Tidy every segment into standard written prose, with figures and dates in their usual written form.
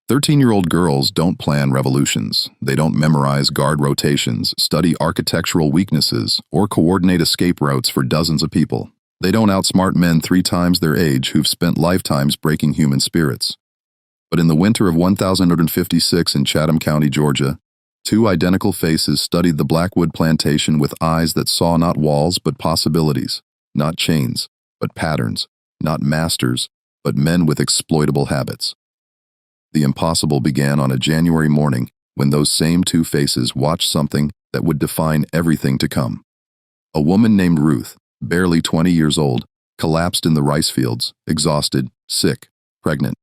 13-year-old girls don't plan revolutions. They don't memorize guard rotations, study architectural weaknesses, or coordinate escape routes for dozens of people. They don't outsmart men 3 times their age who've spent lifetimes breaking human spirits. But in the winter of 1056 in Chatham County, Georgia, 2 identical faces studied the Blackwood Plantation with eyes that saw not walls but possibilities, not chains, but patterns, not masters, but men with exploitable habits. The impossible began on a January morning when those same 2 faces watched something that would define everything to come. A woman named Ruth, barely 20 years old, collapsed in the rice fields, exhausted, sick, pregnant.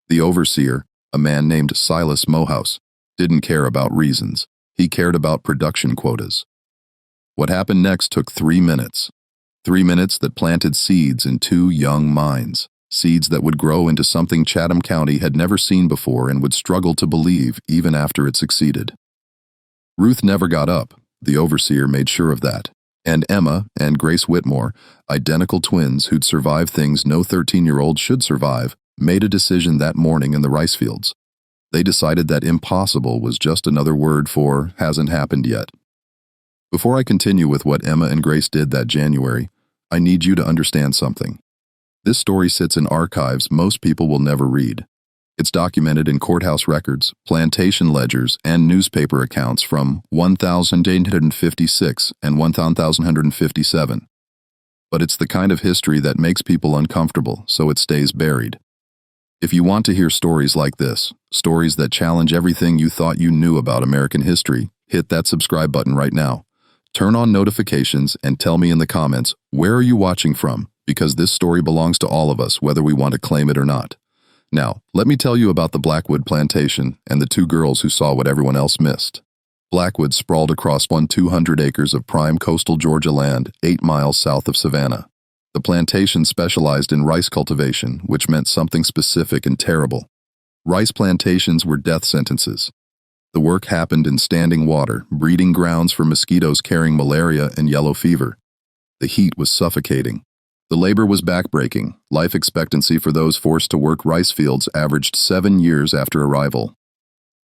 The overseer, a man named Silas Mohouse, didn't care about reasons. He cared about production quotas. What happened next took 3 minutes. 3 minutes that planted seeds in 2 young minds. Seeds that would grow into something Chatham County had never seen before and would struggle to believe even after it succeeded. Ruth never got up. The overseer made sure of that. And Emma and Grace Whitmore, identical twins who'd survived things no 13-year-old should survive, made a decision that morning in the rice fields. They decided that impossible was just another word for hasn't happened yet. Before I continue with what Emma and Grace did that January, I need you to understand something. This story sits in archives most people will never read. It's documented in courthouse records, plantation ledgers, and newspaper accounts from 1856 and 1157. But it's the kind of history that makes people uncomfortable, so it stays buried. If you want to hear stories like this, stories that challenge everything you thought you knew about American history, hit that subscribe button right now. Turn on notifications and tell me in the comments, where are you watching from? Because this story belongs to all of us, whether we want to claim it or not. Now, let me tell you about the Blackwood Plantation and the 2 girls who saw what everyone else missed. Blackwood sprawled across 200 acres of prime coastal Georgia land, 8 miles south of Savannah. The plantation specialized in rice cultivation, which meant something specific and terrible. Rice plantations were death sentences. The work happened in standing water, breeding grounds for mosquitoes carrying malaria and yellow fever. The heat was suffocating. The labor was backbreaking. Life expectancy for those forced to work rice fields averaged 7 years after arrival.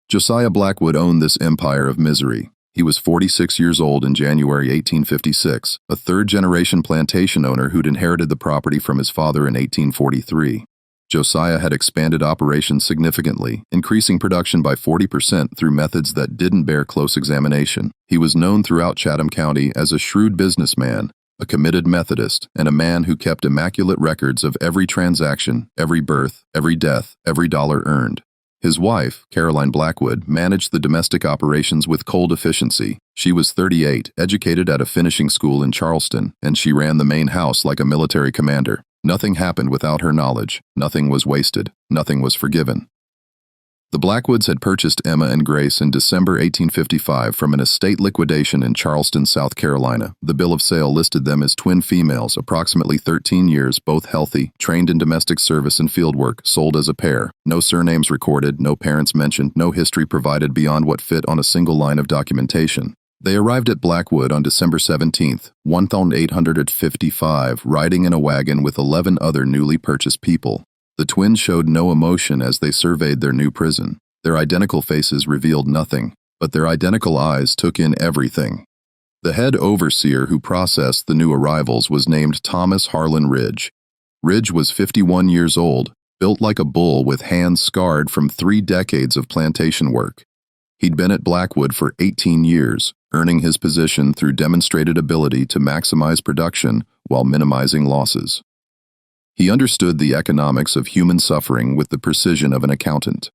Josiah Blackwood owned this empire of misery. He was 46 years old in January 1856, a 3rd-generation plantation owner who'd inherited the property from his father in 1843. Josiah had expanded operations significantly, increasing production by 40% through methods that didn't bear close examination. He was known throughout Chatham County as a shrewd businessman, a committed Methodist, and a man who kept immaculate records of every transaction, every birth, every death, every dollar earned. His wife, Caroline Blackwood, managed the domestic operations with cold efficiency. She was 38, educated at a finishing school in Charleston, and she ran the main house like a military commander. Nothing happened without her knowledge. Nothing was wasted. Nothing was forgiven. The Blackwoods had purchased Emma and Grace in December 1855 from an estate liquidation in Charleston, South Carolina. The bill of sale listed them as twin females, approximately 13 years, both healthy, trained in domestic service and fieldwork, sold as a pair. No surnames recorded, no parents mentioned, no history provided beyond what fit on a single line of documentation. They arrived at Blackwood on December 17th, 1855, riding in a wagon with 11 other newly purchased people. The twins showed no emotion as they surveyed their new prison. Their identical faces revealed nothing, but their identical eyes took in everything. The head overseer who processed the new arrivals was named Thomas Harlan Ridge. Ridge was 51 years old, built like a bull with hands scarred from 3 decades of plantation work. He'd been at Blackwood for 18 years, earning his position through demonstrated ability to maximize production while minimizing losses. He understood the economics of human suffering with the precision of an accountant.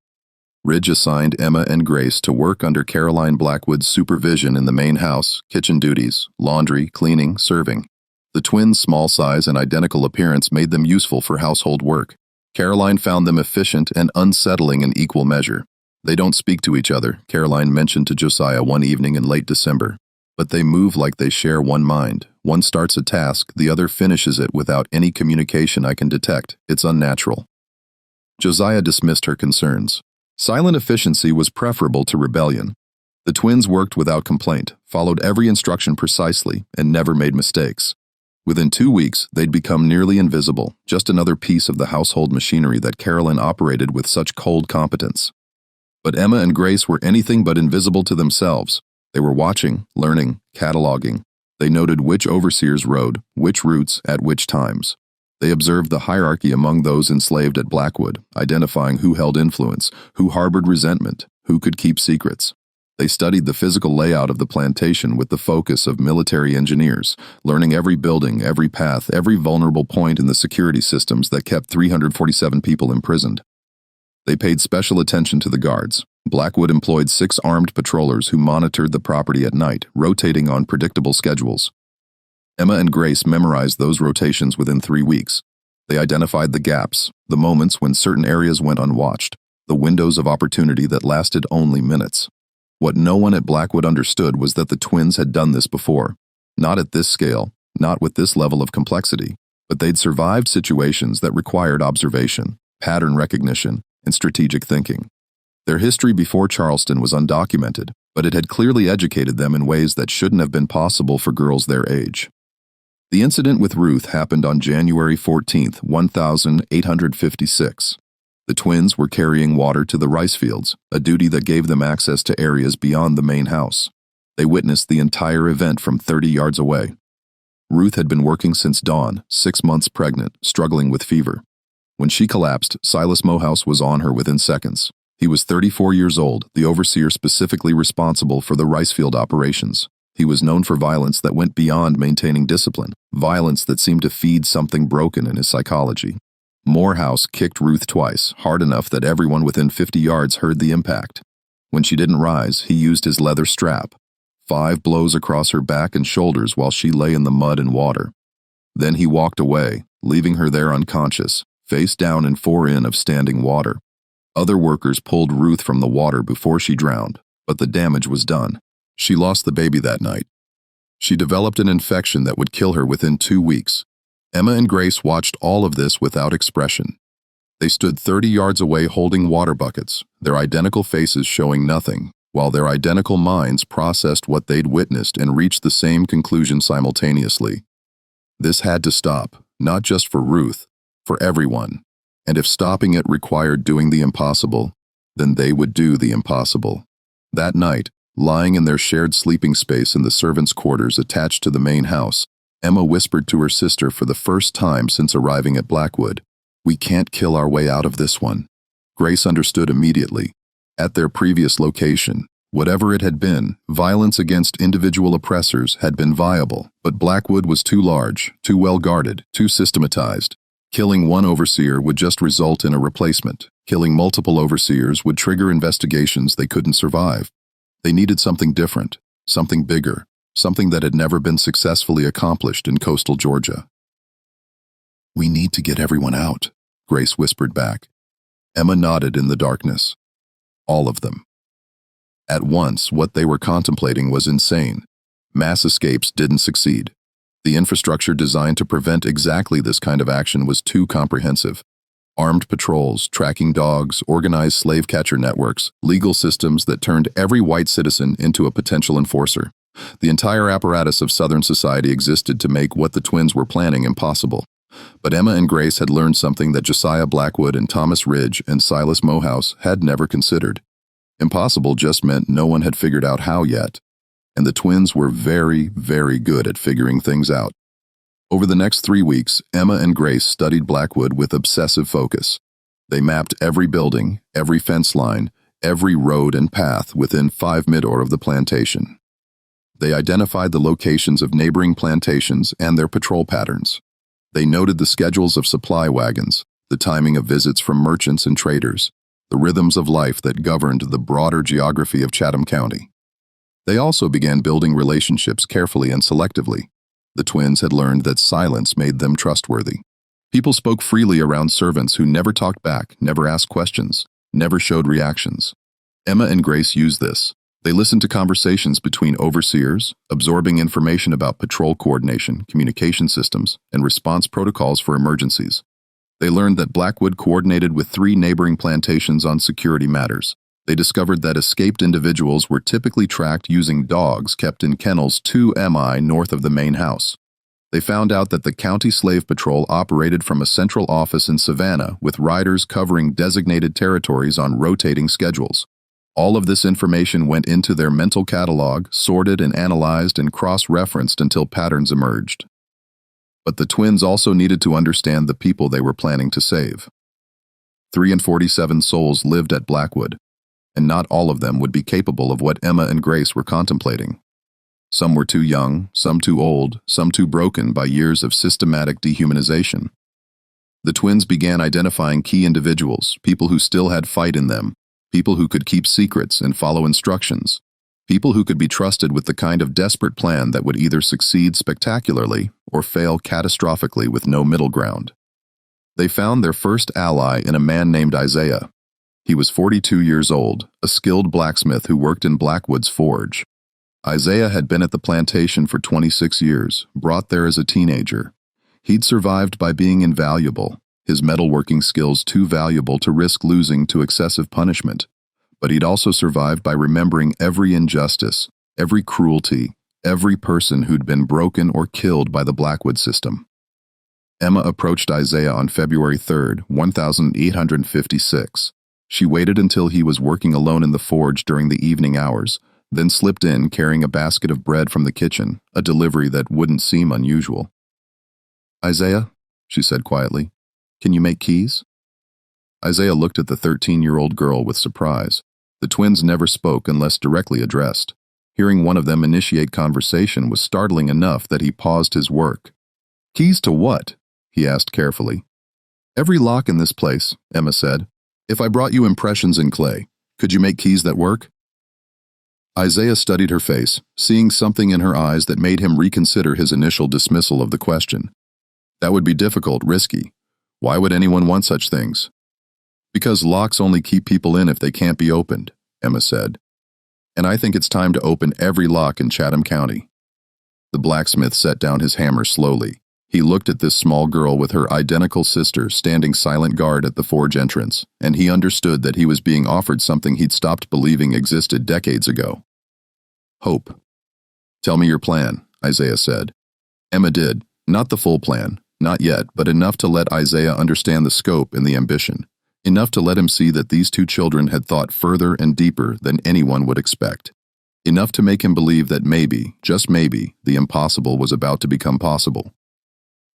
Ridge assigned Emma and Grace to work under Caroline Blackwood's supervision in the main house, kitchen duties, laundry, cleaning, serving. The twins' small size and identical appearance made them useful for household work. Caroline found them efficient and unsettling in equal measure. They don't speak to each other, Caroline mentioned to Josiah one evening in late December. But they move like they share one mind. One starts a task, the other finishes it without any communication I can detect. It's unnatural. Josiah dismissed her concerns. Silent efficiency was preferable to rebellion. The twins worked without complaint, followed every instruction precisely, and never made mistakes. Within 2 weeks, they'd become nearly invisible, just another piece of the household machinery that Carolyn operated with such cold competence. But Emma and Grace were anything but invisible to themselves. They were watching, learning, cataloging. They noted which overseers rode, which routes, at which times. They observed the hierarchy among those enslaved at Blackwood, identifying who held influence, who harbored resentment, who could keep secrets. They studied the physical layout of the plantation with the focus of military engineers, learning every building, every path, every vulnerable point in the security systems that kept 347 people imprisoned. They paid special attention to the guards. Blackwood employed 6 armed patrollers who monitored the property at night, rotating on predictable schedules. Emma and Grace memorized those rotations within 3 weeks. They identified the gaps, the moments when certain areas went unwatched, the windows of opportunity that lasted only minutes. What no one at Blackwood understood was that the twins had done this before. Not at this scale, not with this level of complexity, but they'd survived situations that required observation, pattern recognition, and strategic thinking. Their history before Charleston was undocumented, but it had clearly educated them in ways that shouldn't have been possible for girls their age. The incident with Ruth happened on January 14, 1856. The twins were carrying water to the rice fields, a duty that gave them access to areas beyond the main house. They witnessed the entire event from 30 yards away. Ruth had been working since dawn, 6 months pregnant, struggling with fever. When she collapsed, Silas Morehouse was on her within seconds. He was 34 years old, the overseer specifically responsible for the rice field operations. He was known for violence that went beyond maintaining discipline, violence that seemed to feed something broken in his psychology. Morehouse kicked Ruth twice, hard enough that everyone within 50 yards heard the impact. When she didn't rise, he used his leather strap. 5 blows across her back and shoulders while she lay in the mud and water. Then he walked away, leaving her there unconscious, face down in 4 in of standing water. Other workers pulled Ruth from the water before she drowned, but the damage was done. She lost the baby that night. She developed an infection that would kill her within 2 weeks. Emma and Grace watched all of this without expression. They stood 30 yards away holding water buckets, their identical faces showing nothing, while their identical minds processed what they'd witnessed and reached the same conclusion simultaneously. This had to stop, not just for Ruth, for everyone. And if stopping it required doing the impossible, then they would do the impossible. That night, lying in their shared sleeping space in the servants' quarters attached to the main house, Emma whispered to her sister for the first time since arriving at Blackwood, "We can't kill our way out of this one." Grace understood immediately. At their previous location, whatever it had been, violence against individual oppressors had been viable, but Blackwood was too large, too well guarded, too systematized. Killing one overseer would just result in a replacement. Killing multiple overseers would trigger investigations they couldn't survive. They needed something different, something bigger, something that had never been successfully accomplished in coastal Georgia. "We need to get everyone out," Grace whispered back. Emma nodded in the darkness. All of them. At once, what they were contemplating was insane. Mass escapes didn't succeed. The infrastructure designed to prevent exactly this kind of action was too comprehensive. Armed patrols, tracking dogs, organized slave catcher networks, legal systems that turned every white citizen into a potential enforcer. The entire apparatus of Southern society existed to make what the twins were planning impossible. But Emma and Grace had learned something that Josiah Blackwood and Thomas Ridge and Silas Morehouse had never considered. Impossible just meant no one had figured out how yet. And the twins were very, very good at figuring things out. Over the next 3 weeks, Emma and Grace studied Blackwood with obsessive focus. They mapped every building, every fence line, every road and path within 5 midor of the plantation. They identified the locations of neighboring plantations and their patrol patterns. They noted the schedules of supply wagons, the timing of visits from merchants and traders, the rhythms of life that governed the broader geography of Chatham County. They also began building relationships carefully and selectively. The twins had learned that silence made them trustworthy. People spoke freely around servants who never talked back, never asked questions, never showed reactions. Emma and Grace used this. They listened to conversations between overseers, absorbing information about patrol coordination, communication systems, and response protocols for emergencies. They learned that Blackwood coordinated with 3 neighboring plantations on security matters. They discovered that escaped individuals were typically tracked using dogs kept in kennels 2 mi north of the main house. They found out that the county slave patrol operated from a central office in Savannah with riders covering designated territories on rotating schedules. All of this information went into their mental catalog, sorted and analyzed and cross-referenced until patterns emerged. But the twins also needed to understand the people they were planning to save. 347 souls lived at Blackwood, and not all of them would be capable of what Emma and Grace were contemplating. Some were too young, some too old, some too broken by years of systematic dehumanization. The twins began identifying key individuals, people who still had fight in them, people who could keep secrets and follow instructions, people who could be trusted with the kind of desperate plan that would either succeed spectacularly or fail catastrophically with no middle ground. They found their first ally in a man named Isaiah. He was 42 years old, a skilled blacksmith who worked in Blackwood's forge. Isaiah had been at the plantation for 26 years, brought there as a teenager. He'd survived by being invaluable, his metalworking skills too valuable to risk losing to excessive punishment. But he'd also survived by remembering every injustice, every cruelty, every person who'd been broken or killed by the Blackwood system. Emma approached Isaiah on February 3, 1856. She waited until he was working alone in the forge during the evening hours, then slipped in carrying a basket of bread from the kitchen, a delivery that wouldn't seem unusual. "Isaiah," she said quietly, "can you make keys?" Isaiah looked at the 13-year-old girl with surprise. The twins never spoke unless directly addressed. Hearing one of them initiate conversation was startling enough that he paused his work. "Keys to what?" he asked carefully. "Every lock in this place," Emma said. "If I brought you impressions in clay, could you make keys that work?" Isaiah studied her face, seeing something in her eyes that made him reconsider his initial dismissal of the question. "That would be difficult, risky. Why would anyone want such things?" "Because locks only keep people in if they can't be opened," Emma said. "And I think it's time to open every lock in Chatham County." The blacksmith set down his hammer slowly. He looked at this small girl with her identical sister standing silent guard at the forge entrance, and he understood that he was being offered something he'd stopped believing existed decades ago. "Hope." "Tell me your plan," Isaiah said. Emma did. Not the full plan, not yet, but enough to let Isaiah understand the scope and the ambition. Enough to let him see that these two children had thought further and deeper than anyone would expect. Enough to make him believe that maybe, just maybe, the impossible was about to become possible.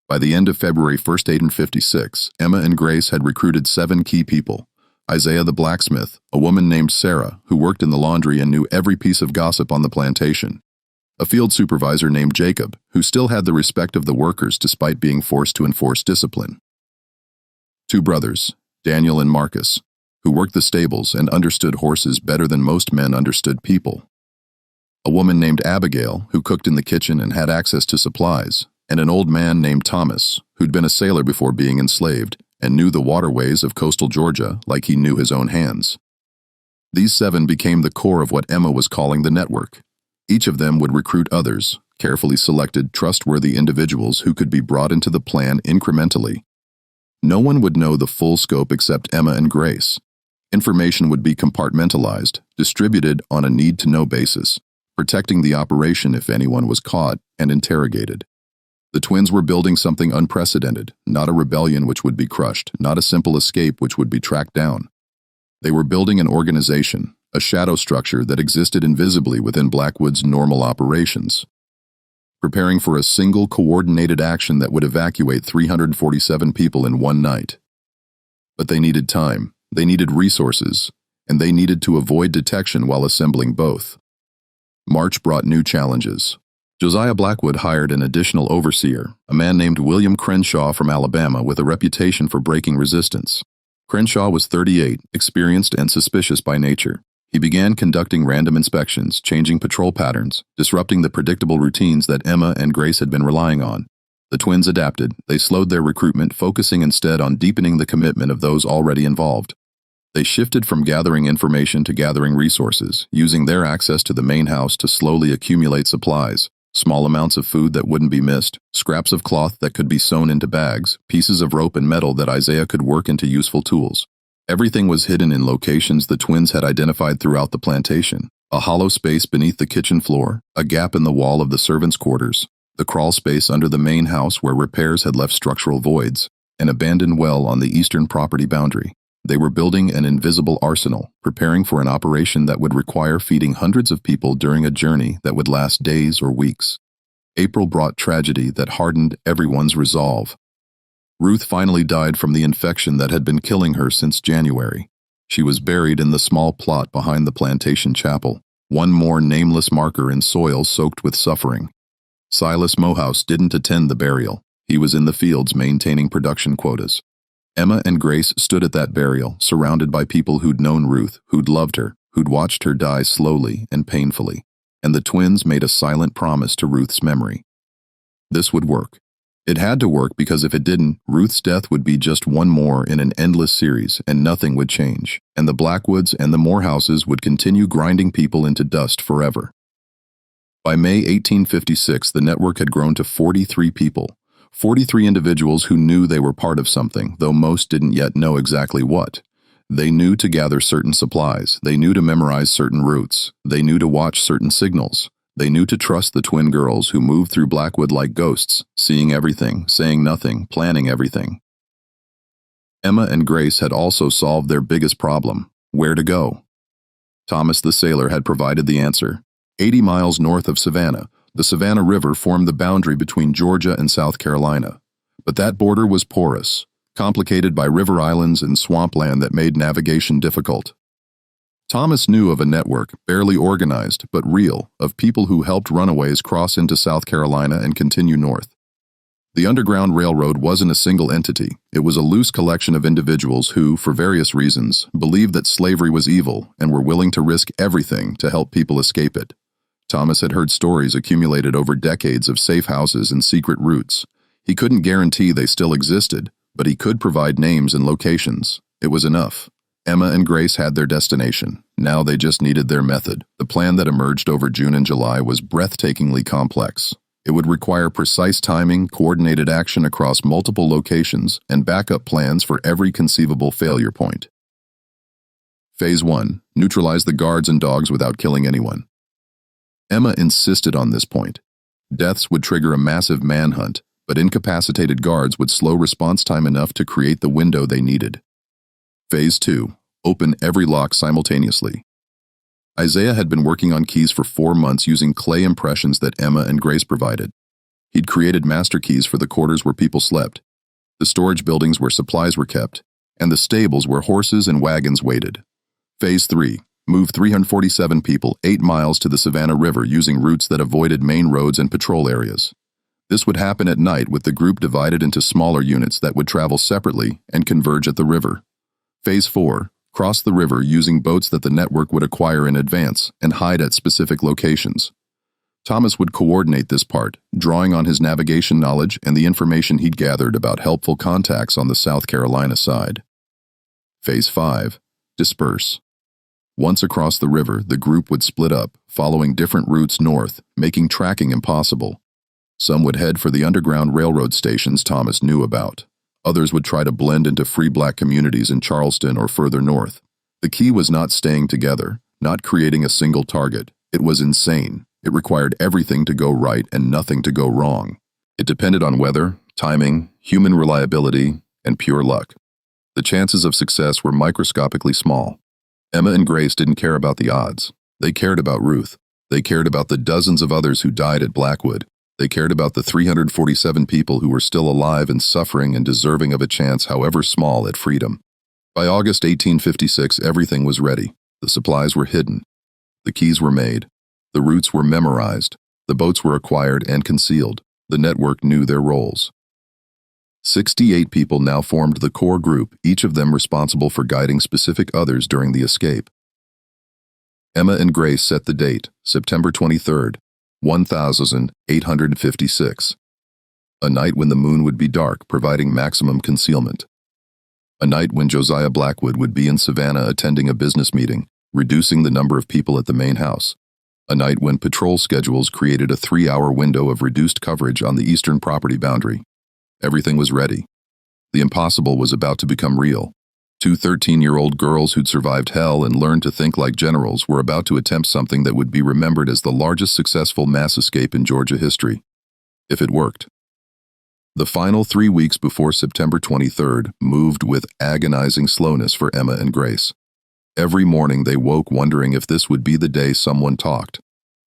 By the end of February 1856, Emma and Grace had recruited 7 key people. Isaiah the blacksmith, a woman named Sarah, who worked in the laundry and knew every piece of gossip on the plantation. A field supervisor named Jacob, who still had the respect of the workers despite being forced to enforce discipline. 2 brothers, Daniel and Marcus, who worked the stables and understood horses better than most men understood people. A woman named Abigail, who cooked in the kitchen and had access to supplies, and an old man named Thomas, who'd been a sailor before being enslaved and knew the waterways of coastal Georgia like he knew his own hands. These 7 became the core of what Emma was calling the network. Each of them would recruit others, carefully selected, trustworthy individuals who could be brought into the plan incrementally. No one would know the full scope except Emma and Grace. Information would be compartmentalized, distributed on a need-to-know basis, protecting the operation if anyone was caught and interrogated. The twins were building something unprecedented, not a rebellion which would be crushed, not a simple escape which would be tracked down. They were building an organization, a shadow structure that existed invisibly within Blackwood's normal operations, preparing for a single coordinated action that would evacuate 347 people in one night. But they needed time, they needed resources, and they needed to avoid detection while assembling both. March brought new challenges. Josiah Blackwood hired an additional overseer, a man named William Crenshaw from Alabama with a reputation for breaking resistance. Crenshaw was 38, experienced and suspicious by nature. He began conducting random inspections, changing patrol patterns, disrupting the predictable routines that Emma and Grace had been relying on. The twins adapted. They slowed their recruitment, focusing instead on deepening the commitment of those already involved. They shifted from gathering information to gathering resources, using their access to the main house to slowly accumulate supplies. Small amounts of food that wouldn't be missed, scraps of cloth that could be sewn into bags, pieces of rope and metal that Isaiah could work into useful tools. Everything was hidden in locations the twins had identified throughout the plantation. A hollow space beneath the kitchen floor, a gap in the wall of the servants' quarters, the crawl space under the main house where repairs had left structural voids, an abandoned well on the eastern property boundary. They were building an invisible arsenal, preparing for an operation that would require feeding hundreds of people during a journey that would last days or weeks. April brought tragedy that hardened everyone's resolve. Ruth finally died from the infection that had been killing her since January. She was buried in the small plot behind the plantation chapel, one more nameless marker in soil soaked with suffering. Silas Morehouse didn't attend the burial. He was in the fields maintaining production quotas. Emma and Grace stood at that burial, surrounded by people who'd known Ruth, who'd loved her, who'd watched her die slowly and painfully, and the twins made a silent promise to Ruth's memory. This would work. It had to work because if it didn't, Ruth's death would be just one more in an endless series and nothing would change, and the Blackwoods and the Morehouses would continue grinding people into dust forever. By May 1856, the network had grown to 43 people, 43 individuals who knew they were part of something, though most didn't yet know exactly what. They knew to gather certain supplies, they knew to memorize certain routes, they knew to watch certain signals. They knew to trust the twin girls who moved through Blackwood like ghosts, seeing everything, saying nothing, planning everything. Emma and Grace had also solved their biggest problem: where to go. Thomas the sailor had provided the answer. 80 miles north of Savannah, the Savannah River formed the boundary between Georgia and South Carolina. But that border was porous, complicated by river islands and swampland that made navigation difficult. Thomas knew of a network, barely organized but real, of people who helped runaways cross into South Carolina and continue north. The Underground Railroad wasn't a single entity. It was a loose collection of individuals who, for various reasons, believed that slavery was evil and were willing to risk everything to help people escape it. Thomas had heard stories accumulated over decades of safe houses and secret routes. He couldn't guarantee they still existed, but he could provide names and locations. It was enough. Emma and Grace had their destination. Now they just needed their method. The plan that emerged over June and July was breathtakingly complex. It would require precise timing, coordinated action across multiple locations, and backup plans for every conceivable failure point. Phase 1. Neutralize the guards and dogs without killing anyone. Emma insisted on this point. Deaths would trigger a massive manhunt, but incapacitated guards would slow response time enough to create the window they needed. Phase 2. Open every lock simultaneously. Isaiah had been working on keys for 4 months using clay impressions that Emma and Grace provided. He'd created master keys for the quarters where people slept, the storage buildings where supplies were kept, and the stables where horses and wagons waited. Phase 3. Move 347 people 8 miles to the Savannah River using routes that avoided main roads and patrol areas. This would happen at night with the group divided into smaller units that would travel separately and converge at the river. Phase 4. Cross the river using boats that the network would acquire in advance and hide at specific locations. Thomas would coordinate this part, drawing on his navigation knowledge and the information he'd gathered about helpful contacts on the South Carolina side. Phase 5. Disperse. Once across the river, the group would split up, following different routes north, making tracking impossible. Some would head for the Underground Railroad stations Thomas knew about. Others would try to blend into free black communities in Charleston or further north. The key was not staying together, not creating a single target. It was insane. It required everything to go right and nothing to go wrong. It depended on weather, timing, human reliability, and pure luck. The chances of success were microscopically small. Emma and Grace didn't care about the odds. They cared about Ruth. They cared about the dozens of others who died at Blackwood. They cared about the 347 people who were still alive and suffering and deserving of a chance, however small, at freedom. By August 1856, everything was ready. The supplies were hidden. The keys were made. The routes were memorized. The boats were acquired and concealed. The network knew their roles. 68 people now formed the core group, each of them responsible for guiding specific others during the escape. Emma and Grace set the date, September 23rd. 1856. A night when the moon would be dark, providing maximum concealment. A night when Josiah Blackwood would be in Savannah attending a business meeting, reducing the number of people at the main house. A night when patrol schedules created a 3-hour window of reduced coverage on the eastern property boundary. Everything was ready. The impossible was about to become real. 2 13-year-old girls who'd survived hell and learned to think like generals were about to attempt something that would be remembered as the largest successful mass escape in Georgia history. if it worked. The final 3 weeks before September 23rd moved with agonizing slowness for Emma and Grace. Every morning they woke wondering if this would be the day someone talked.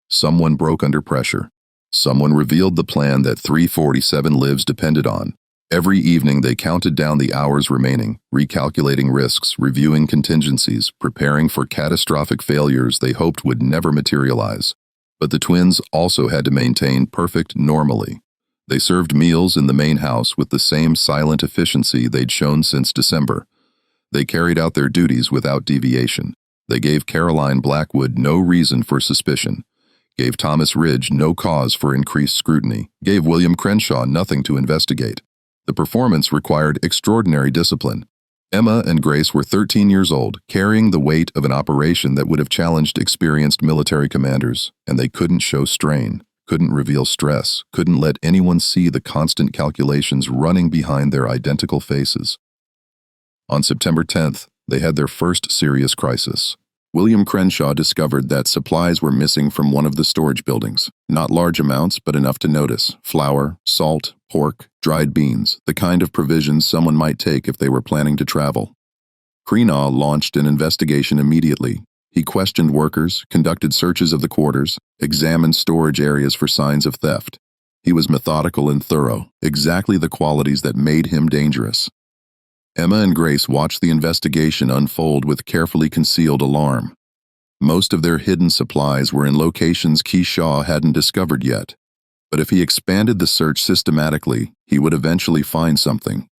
Someone broke under pressure. Someone revealed the plan that 347 lives depended on. Every evening they counted down the hours remaining, recalculating risks, reviewing contingencies, preparing for catastrophic failures they hoped would never materialize. But the twins also had to maintain perfect normalcy. They served meals in the main house with the same silent efficiency they'd shown since December. They carried out their duties without deviation. They gave Caroline Blackwood no reason for suspicion, gave Thomas Ridge no cause for increased scrutiny, gave William Crenshaw nothing to investigate. The performance required extraordinary discipline. Emma and Grace were 13 years old, carrying the weight of an operation that would have challenged experienced military commanders, and they couldn't show strain, couldn't reveal stress, couldn't let anyone see the constant calculations running behind their identical faces. On September 10th, they had their first serious crisis. William Crenshaw discovered that supplies were missing from one of the storage buildings. Not large amounts, but enough to notice. Flour, salt, pork, dried beans, the kind of provisions someone might take if they were planning to travel. Crenshaw launched an investigation immediately. He questioned workers, conducted searches of the quarters, examined storage areas for signs of theft. He was methodical and thorough, exactly the qualities that made him dangerous. Emma and Grace watched the investigation unfold with carefully concealed alarm. Most of their hidden supplies were in locations Crenshaw hadn't discovered yet. But if he expanded the search systematically, he would eventually find something.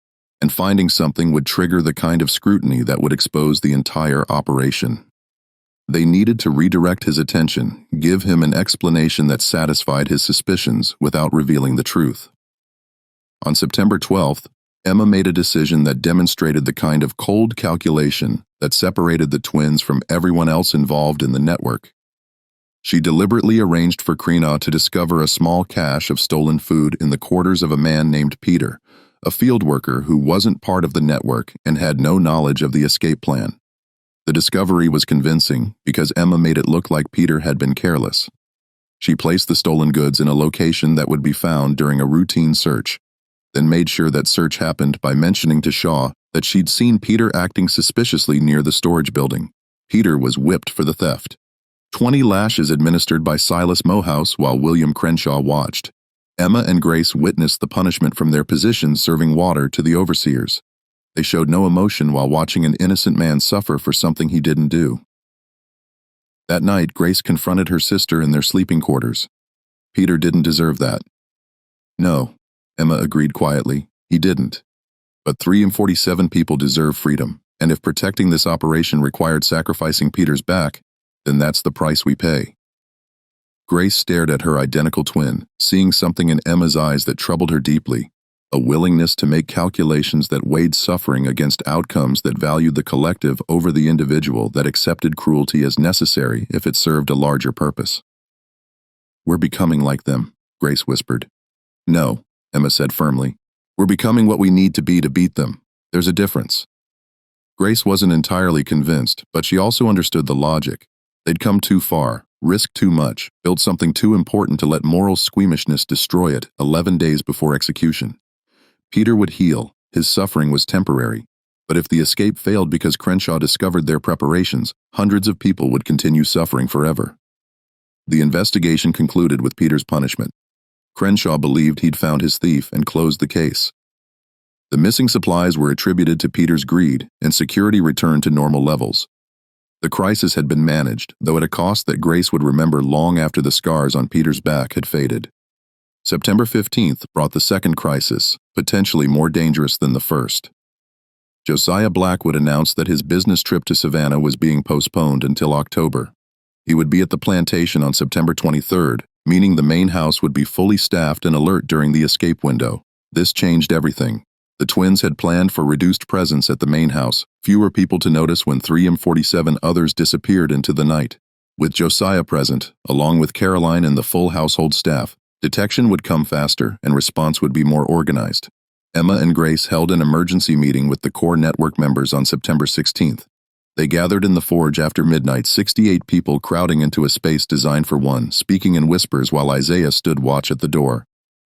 And finding something would trigger the kind of scrutiny that would expose the entire operation. They needed to redirect his attention, give him an explanation that satisfied his suspicions without revealing the truth. On September 12th, Emma made a decision that demonstrated the kind of cold calculation that separated the twins from everyone else involved in the network. She deliberately arranged for Crenshaw to discover a small cache of stolen food in the quarters of a man named Peter, a field worker who wasn't part of the network and had no knowledge of the escape plan. The discovery was convincing because Emma made it look like Peter had been careless. She placed the stolen goods in a location that would be found during a routine search, then made sure that search happened by mentioning to Shaw that she'd seen Peter acting suspiciously near the storage building. Peter was whipped for the theft. 20 lashes administered by Silas Mohouse while William Crenshaw watched. Emma and Grace witnessed the punishment from their positions serving water to the overseers. They showed no emotion while watching an innocent man suffer for something he didn't do. That night, Grace confronted her sister in their sleeping quarters. Peter didn't deserve that. No, Emma agreed quietly, he didn't. But 347 people deserve freedom, and if protecting this operation required sacrificing Peter's back, then that's the price we pay. Grace stared at her identical twin, seeing something in Emma's eyes that troubled her deeply, a willingness to make calculations that weighed suffering against outcomes that valued the collective over the individual, that accepted cruelty as necessary if it served a larger purpose. We're becoming like them, Grace whispered. No, Emma said firmly. We're becoming what we need to beat them. There's a difference. Grace wasn't entirely convinced, but she also understood the logic. They'd come too far, risked too much, built something too important to let moral squeamishness destroy it 11 days before execution. Peter would heal, his suffering was temporary, but if the escape failed because Crenshaw discovered their preparations, hundreds of people would continue suffering forever. The investigation concluded with Peter's punishment. Crenshaw believed he'd found his thief and closed the case. The missing supplies were attributed to Peter's greed, and security returned to normal levels. The crisis had been managed, though at a cost that Grace would remember long after the scars on Peter's back had faded. September 15th brought the second crisis, potentially more dangerous than the first. Josiah Blackwood announced that his business trip to Savannah was being postponed until October. He would be at the plantation on September 23rd, meaning the main house would be fully staffed and alert during the escape window. This changed everything. The twins had planned for reduced presence at the main house, fewer people to notice when 347 others disappeared into the night. With Josiah present, along with Caroline and the full household staff, detection would come faster and response would be more organized. Emma and Grace held an emergency meeting with the core network members on September 16th. They gathered in the forge after midnight, 68 people crowding into a space designed for one, speaking in whispers while Isaiah stood watch at the door.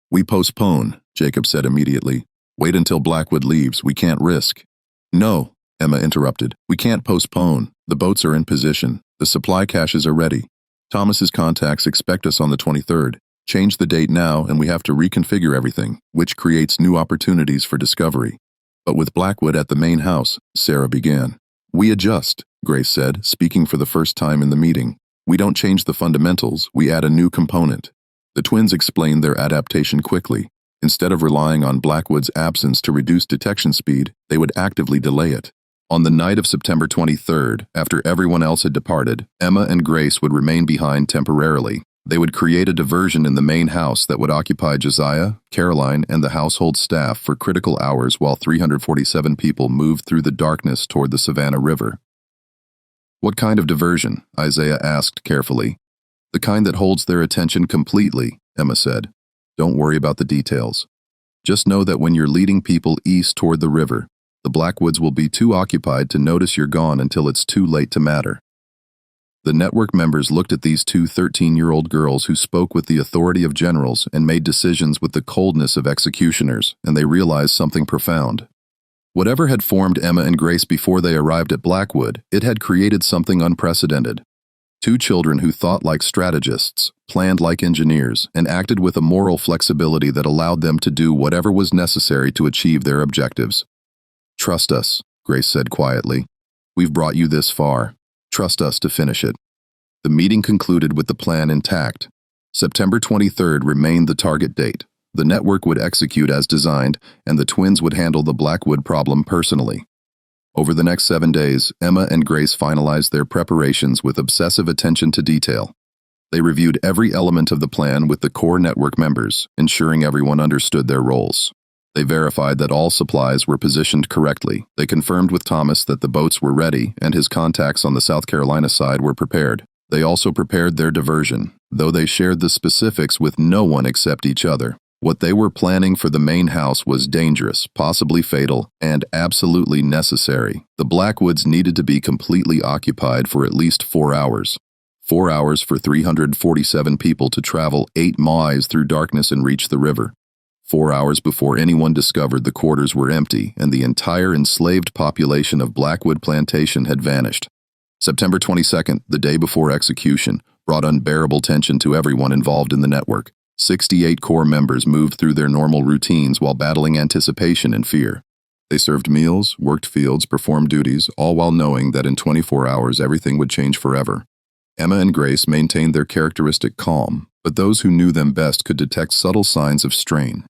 We postpone, Jacob said immediately. Wait until Blackwood leaves, we can't risk. No, Emma interrupted. We can't postpone. The boats are in position. The supply caches are ready. Thomas's contacts expect us on the 23rd. Change the date now and we have to reconfigure everything, which creates new opportunities for discovery. But with Blackwood at the main house, Sarah began. We adjust, Grace said, speaking for the first time in the meeting. We don't change the fundamentals, we add a new component. The twins explained their adaptation quickly. Instead of relying on Blackwood's absence to reduce detection speed, they would actively delay it. On the night of September 23rd, after everyone else had departed, Emma and Grace would remain behind temporarily. They would create a diversion in the main house that would occupy Josiah, Caroline, and the household staff for critical hours while 347 people moved through the darkness toward the Savannah River. What kind of diversion? Isaiah asked carefully. The kind that holds their attention completely, Emma said. Don't worry about the details. Just know that when you're leading people east toward the river, the Blackwoods will be too occupied to notice you're gone until it's too late to matter. The network members looked at these two 13-year-old girls who spoke with the authority of generals and made decisions with the coldness of executioners, and they realized something profound. Whatever had formed Emma and Grace before they arrived at Blackwood, it had created something unprecedented. Two children who thought like strategists, planned like engineers, and acted with a moral flexibility that allowed them to do whatever was necessary to achieve their objectives. Trust us, Grace said quietly. We've brought you this far. Trust us to finish it. The meeting concluded with the plan intact. September 23rd remained the target date. The network would execute as designed, and the twins would handle the Blackwood problem personally. Over the next 7 days, Emma and Grace finalized their preparations with obsessive attention to detail. They reviewed every element of the plan with the core network members, ensuring everyone understood their roles. They verified that all supplies were positioned correctly. They confirmed with Thomas that the boats were ready and his contacts on the South Carolina side were prepared. They also prepared their diversion, though they shared the specifics with no one except each other. What they were planning for the main house was dangerous, possibly fatal, and absolutely necessary. The Blackwoods needed to be completely occupied for at least 4 hours. 4 hours for 347 people to travel 8 miles through darkness and reach the river. 4 hours before anyone discovered the quarters were empty and the entire enslaved population of Blackwood Plantation had vanished. September 22nd, the day before execution, brought unbearable tension to everyone involved in the network. 68 core members moved through their normal routines while battling anticipation and fear. They served meals, worked fields, performed duties, all while knowing that in 24 hours everything would change forever. Emma and Grace maintained their characteristic calm, but those who knew them best could detect subtle signs of strain.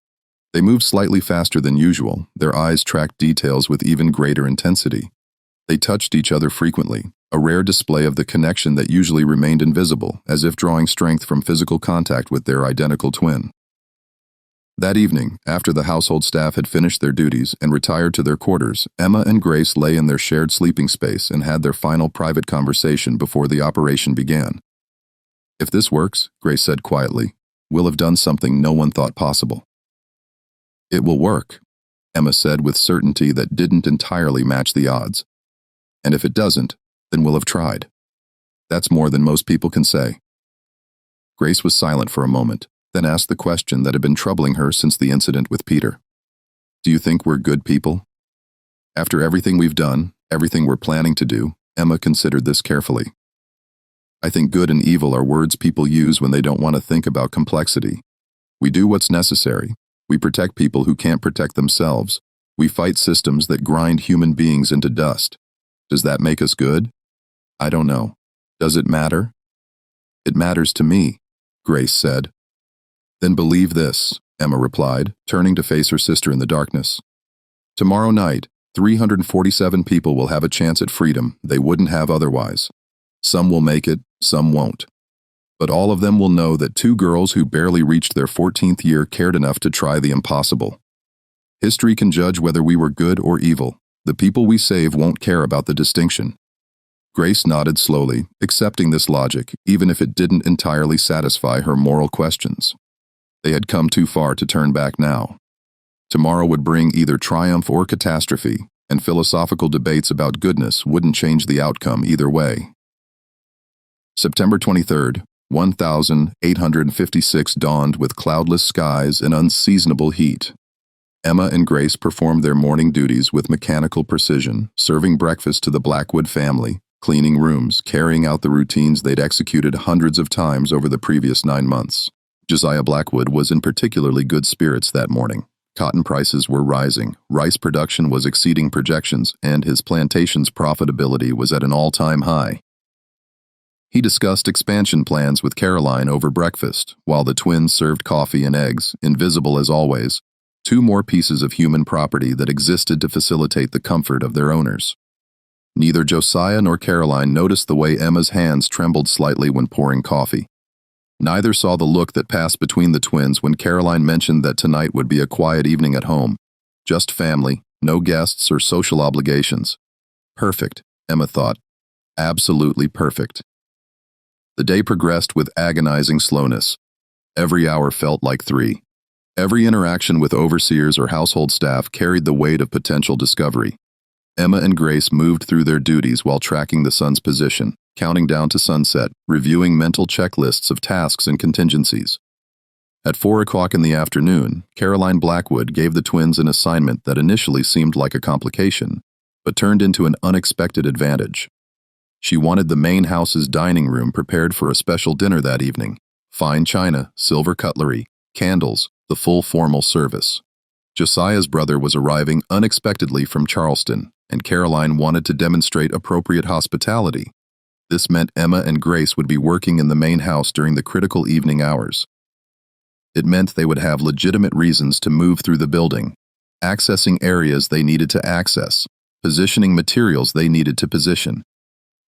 They moved slightly faster than usual, their eyes tracked details with even greater intensity. They touched each other frequently, a rare display of the connection that usually remained invisible, as if drawing strength from physical contact with their identical twin. That evening, after the household staff had finished their duties and retired to their quarters, Emma and Grace lay in their shared sleeping space and had their final private conversation before the operation began. If this works, Grace said quietly, we'll have done something no one thought possible. It will work, Emma said with certainty that didn't entirely match the odds. And if it doesn't, then we'll have tried. That's more than most people can say. Grace was silent for a moment, then asked the question that had been troubling her since the incident with Peter. Do you think we're good people? After everything we've done, everything we're planning to do, Emma considered this carefully. I think good and evil are words people use when they don't want to think about complexity. We do what's necessary. We protect people who can't protect themselves. We fight systems that grind human beings into dust. Does that make us good? I don't know. Does it matter? It matters to me, Grace said. Then believe this, Emma replied, turning to face her sister in the darkness. Tomorrow night, 347 people will have a chance at freedom they wouldn't have otherwise. Some will make it, some won't. But all of them will know that 2 girls who barely reached their 14th year cared enough to try the impossible. History can judge whether we were good or evil. The people we save won't care about the distinction. Grace nodded slowly, accepting this logic, even if it didn't entirely satisfy her moral questions. They had come too far to turn back now. Tomorrow would bring either triumph or catastrophe, and philosophical debates about goodness wouldn't change the outcome either way. September 23rd, 1856 dawned with cloudless skies and unseasonable heat. Emma and Grace performed their morning duties with mechanical precision, serving breakfast to the Blackwood family, cleaning rooms, carrying out the routines they'd executed hundreds of times over the previous 9 months. Josiah Blackwood was in particularly good spirits that morning. Cotton prices were rising, rice production was exceeding projections, and his plantation's profitability was at an all-time high. He discussed expansion plans with Caroline over breakfast, while the twins served coffee and eggs, invisible as always, 2 more pieces of human property that existed to facilitate the comfort of their owners. Neither Josiah nor Caroline noticed the way Emma's hands trembled slightly when pouring coffee. Neither saw the look that passed between the twins when Caroline mentioned that tonight would be a quiet evening at home. Just family, no guests or social obligations. Perfect, Emma thought. Absolutely perfect. The day progressed with agonizing slowness. Every hour felt like 3. Every interaction with overseers or household staff carried the weight of potential discovery. Emma and Grace moved through their duties while tracking the sun's position, counting down to sunset, reviewing mental checklists of tasks and contingencies. At 4 o'clock in the afternoon, Caroline Blackwood gave the twins an assignment that initially seemed like a complication, but turned into an unexpected advantage. She wanted the main house's dining room prepared for a special dinner that evening. Fine china, silver cutlery, candles, the full formal service. Josiah's brother was arriving unexpectedly from Charleston, and Caroline wanted to demonstrate appropriate hospitality. This meant Emma and Grace would be working in the main house during the critical evening hours. It meant they would have legitimate reasons to move through the building, accessing areas they needed to access, positioning materials they needed to position.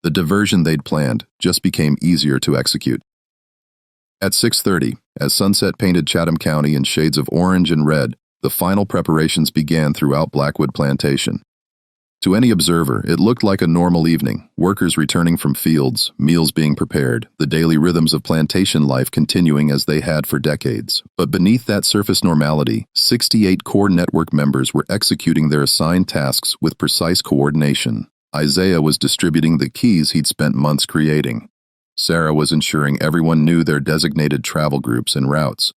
The diversion they'd planned just became easier to execute. At 6:30, as sunset painted Chatham County in shades of orange and red, the final preparations began throughout Blackwood Plantation. To any observer, it looked like a normal evening, workers returning from fields, meals being prepared, the daily rhythms of plantation life continuing as they had for decades. But beneath that surface normality, 68 core network members were executing their assigned tasks with precise coordination. Isaiah was distributing the keys he'd spent months creating. Sarah was ensuring everyone knew their designated travel groups and routes.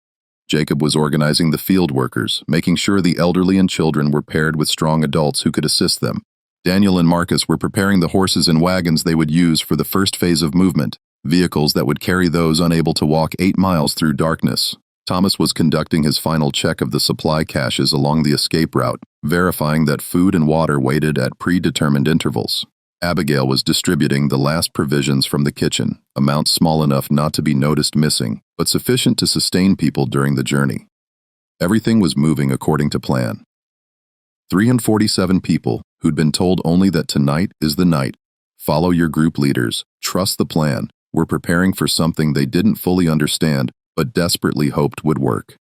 Jacob was organizing the field workers, making sure the elderly and children were paired with strong adults who could assist them. Daniel and Marcus were preparing the horses and wagons they would use for the first phase of movement, vehicles that would carry those unable to walk 8 miles through darkness. Thomas was conducting his final check of the supply caches along the escape route, verifying that food and water waited at predetermined intervals. Abigail was distributing the last provisions from the kitchen, amounts small enough not to be noticed missing, but sufficient to sustain people during the journey. Everything was moving according to plan. 347 people, who'd been told only that tonight is the night, follow your group leaders, trust the plan, were preparing for something they didn't fully understand, but desperately hoped would work.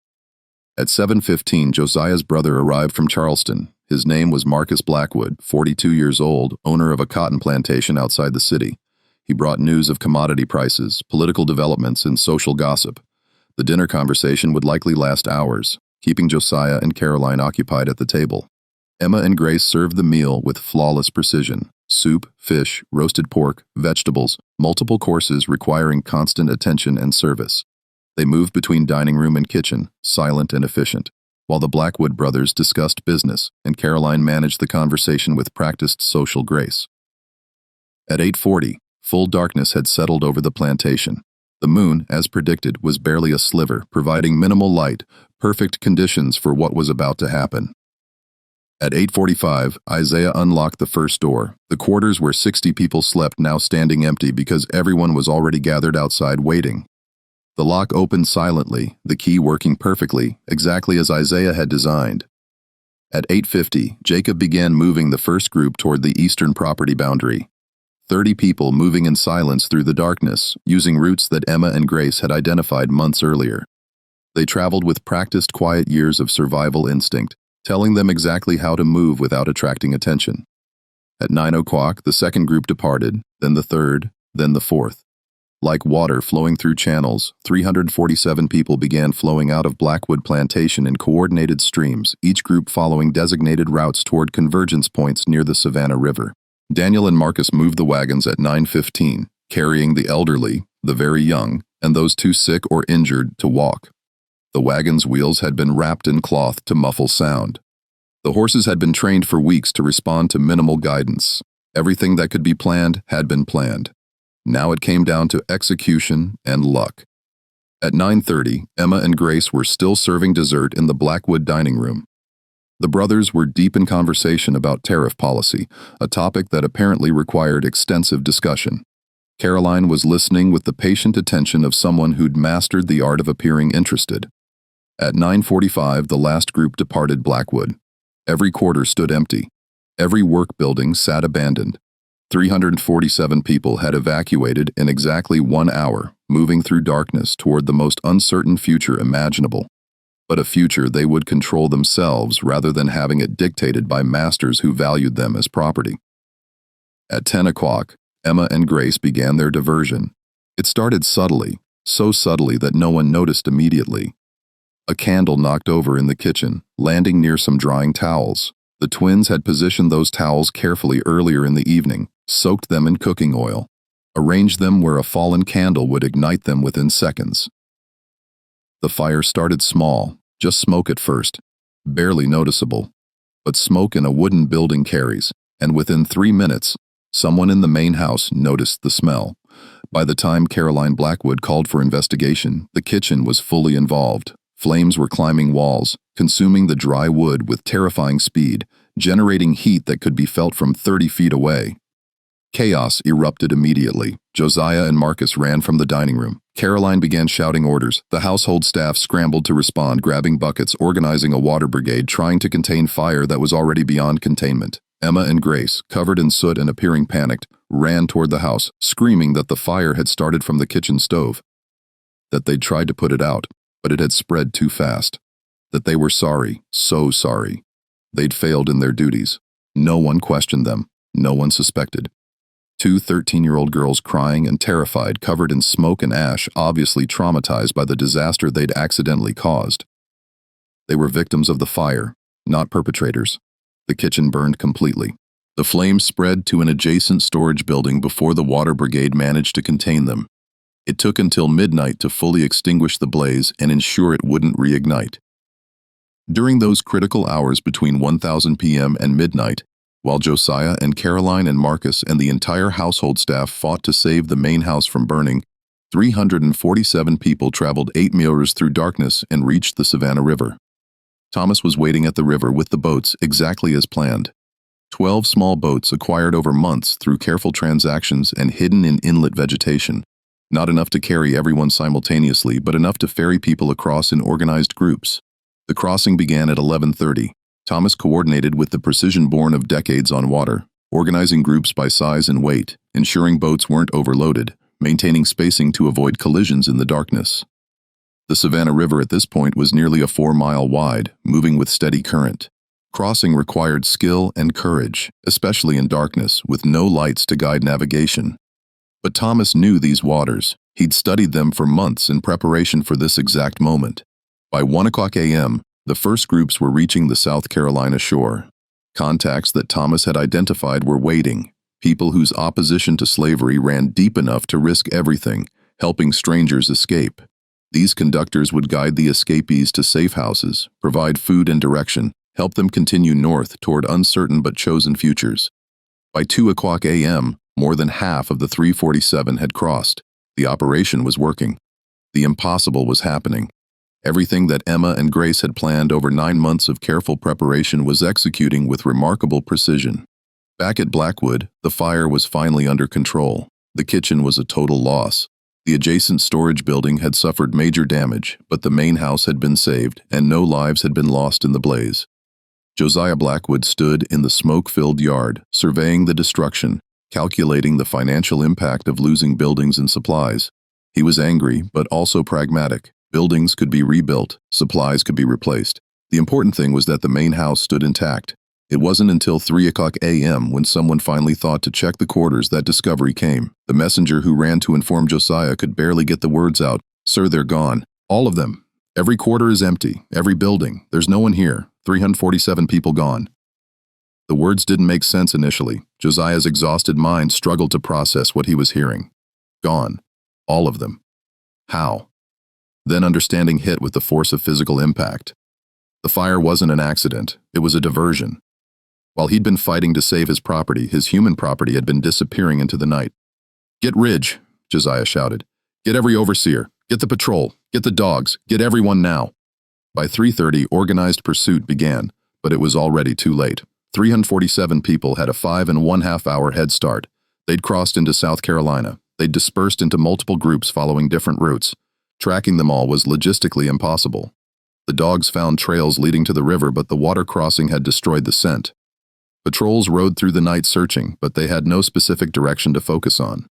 At 7:15, Josiah's brother arrived from Charleston. His name was Marcus Blackwood, 42 years old, owner of a cotton plantation outside the city. He brought news of commodity prices, political developments, and social gossip. The dinner conversation would likely last hours, keeping Josiah and Caroline occupied at the table. Emma and Grace served the meal with flawless precision. Soup, fish, roasted pork, vegetables, multiple courses requiring constant attention and service. They moved between dining room and kitchen, silent and efficient, while the Blackwood brothers discussed business, and Caroline managed the conversation with practiced social grace. At 8:40, full darkness had settled over the plantation. The moon, as predicted, was barely a sliver, providing minimal light, perfect conditions for what was about to happen. At 8:45, Isaiah unlocked the first door. The quarters where 60 people slept now standing empty because everyone was already gathered outside waiting. The lock opened silently, the key working perfectly, exactly as Isaiah had designed. At 8:50, Jacob began moving the first group toward the eastern property boundary. 30 people moving in silence through the darkness, using routes that Emma and Grace had identified months earlier. They traveled with practiced quiet years of survival instinct, telling them exactly how to move without attracting attention. At 9 o'clock, the second group departed, then the third, then the fourth. Like water flowing through channels, 347 people began flowing out of Blackwood Plantation in coordinated streams, each group following designated routes toward convergence points near the Savannah River. Daniel and Marcus moved the wagons at 9:15, carrying the elderly, the very young, and those too sick or injured to walk. The wagon's wheels had been wrapped in cloth to muffle sound. The horses had been trained for weeks to respond to minimal guidance. Everything that could be planned had been planned. Now it came down to execution and luck. At 9:30, Emma and Grace were still serving dessert in the Blackwood dining room. The brothers were deep in conversation about tariff policy, a topic that apparently required extensive discussion. Caroline was listening with the patient attention of someone who'd mastered the art of appearing interested. At 9:45, the last group departed Blackwood. Every quarter stood empty. Every work building sat abandoned. 347 people had evacuated in exactly 1 hour, moving through darkness toward the most uncertain future imaginable. But a future they would control themselves rather than having it dictated by masters who valued them as property. At 10 o'clock, Emma and Grace began their diversion. It started subtly, so subtly that no one noticed immediately. A candle knocked over in the kitchen, landing near some drying towels. The twins had positioned those towels carefully earlier in the evening, soaked them in cooking oil, arranged them where a fallen candle would ignite them within seconds. The fire started small, just smoke at first, barely noticeable. But smoke in a wooden building carries, and within 3 minutes, someone in the main house noticed the smell. By the time Caroline Blackwood called for investigation, the kitchen was fully involved. Flames were climbing walls, consuming the dry wood with terrifying speed, generating heat that could be felt from 30 feet away. Chaos erupted immediately. Josiah and Marcus ran from the dining room. Caroline began shouting orders. The household staff scrambled to respond, grabbing buckets, organizing a water brigade, trying to contain fire that was already beyond containment. Emma and Grace, covered in soot and appearing panicked, ran toward the house, screaming that the fire had started from the kitchen stove, that they'd tried to put it out, but it had spread too fast, that they were sorry, so sorry. They'd failed in their duties. No one questioned them. No one suspected. 2 13-year-old girls crying and terrified, covered in smoke and ash, obviously traumatized by the disaster they'd accidentally caused. They were victims of the fire, not perpetrators. The kitchen burned completely. The flames spread to an adjacent storage building before the water brigade managed to contain them. It took until midnight to fully extinguish the blaze and ensure it wouldn't reignite. During those critical hours between 1000 p.m. and midnight, while Josiah and Caroline and Marcus and the entire household staff fought to save the main house from burning, 347 people traveled 8 miles through darkness and reached the Savannah River. Thomas was waiting at the river with the boats exactly as planned. 12 small boats acquired over months through careful transactions and hidden in inlet vegetation. Not enough to carry everyone simultaneously, but enough to ferry people across in organized groups. The crossing began at 11:30. Thomas coordinated with the precision born of decades on water, organizing groups by size and weight, ensuring boats weren't overloaded, maintaining spacing to avoid collisions in the darkness. The Savannah River at this point was nearly a 4-mile wide, moving with steady current. Crossing required skill and courage, especially in darkness, with no lights to guide navigation. But Thomas knew these waters. He'd studied them for months in preparation for this exact moment. By 1 o'clock a.m., the first groups were reaching the South Carolina shore. Contacts that Thomas had identified were waiting, people whose opposition to slavery ran deep enough to risk everything, helping strangers escape. These conductors would guide the escapees to safe houses, provide food and direction, help them continue north toward uncertain but chosen futures. By 2 o'clock a.m., more than half of the 347 had crossed. The operation was working. The impossible was happening. Everything that Emma and Grace had planned over 9 months of careful preparation was executing with remarkable precision. Back at Blackwood, the fire was finally under control. The kitchen was a total loss. The adjacent storage building had suffered major damage, but the main house had been saved, and no lives had been lost in the blaze. Josiah Blackwood stood in the smoke-filled yard, surveying the destruction, calculating the financial impact of losing buildings and supplies. He was angry, but also pragmatic. Buildings could be rebuilt, supplies could be replaced. The important thing was that the main house stood intact. It wasn't until 3 o'clock a.m. when someone finally thought to check the quarters that discovery came. The messenger who ran to inform Josiah could barely get the words out. "Sir, they're gone. All of them. Every quarter is empty. Every building. There's no one here. 347 people gone." The words didn't make sense initially. Josiah's exhausted mind struggled to process what he was hearing. Gone. All of them. How? Then understanding hit with the force of physical impact. The fire wasn't an accident, it was a diversion. While he'd been fighting to save his property, his human property had been disappearing into the night. "Get Ridge," Josiah shouted. "Get every overseer, get the patrol, get the dogs, get everyone now." By 3:30, organized pursuit began, but it was already too late. 347 people had a 5.5-hour head start. They'd crossed into South Carolina. They'd dispersed into multiple groups following different routes. Tracking them all was logistically impossible. The dogs found trails leading to the river, but the water crossing had destroyed the scent. Patrols rode through the night searching, but they had no specific direction to focus on.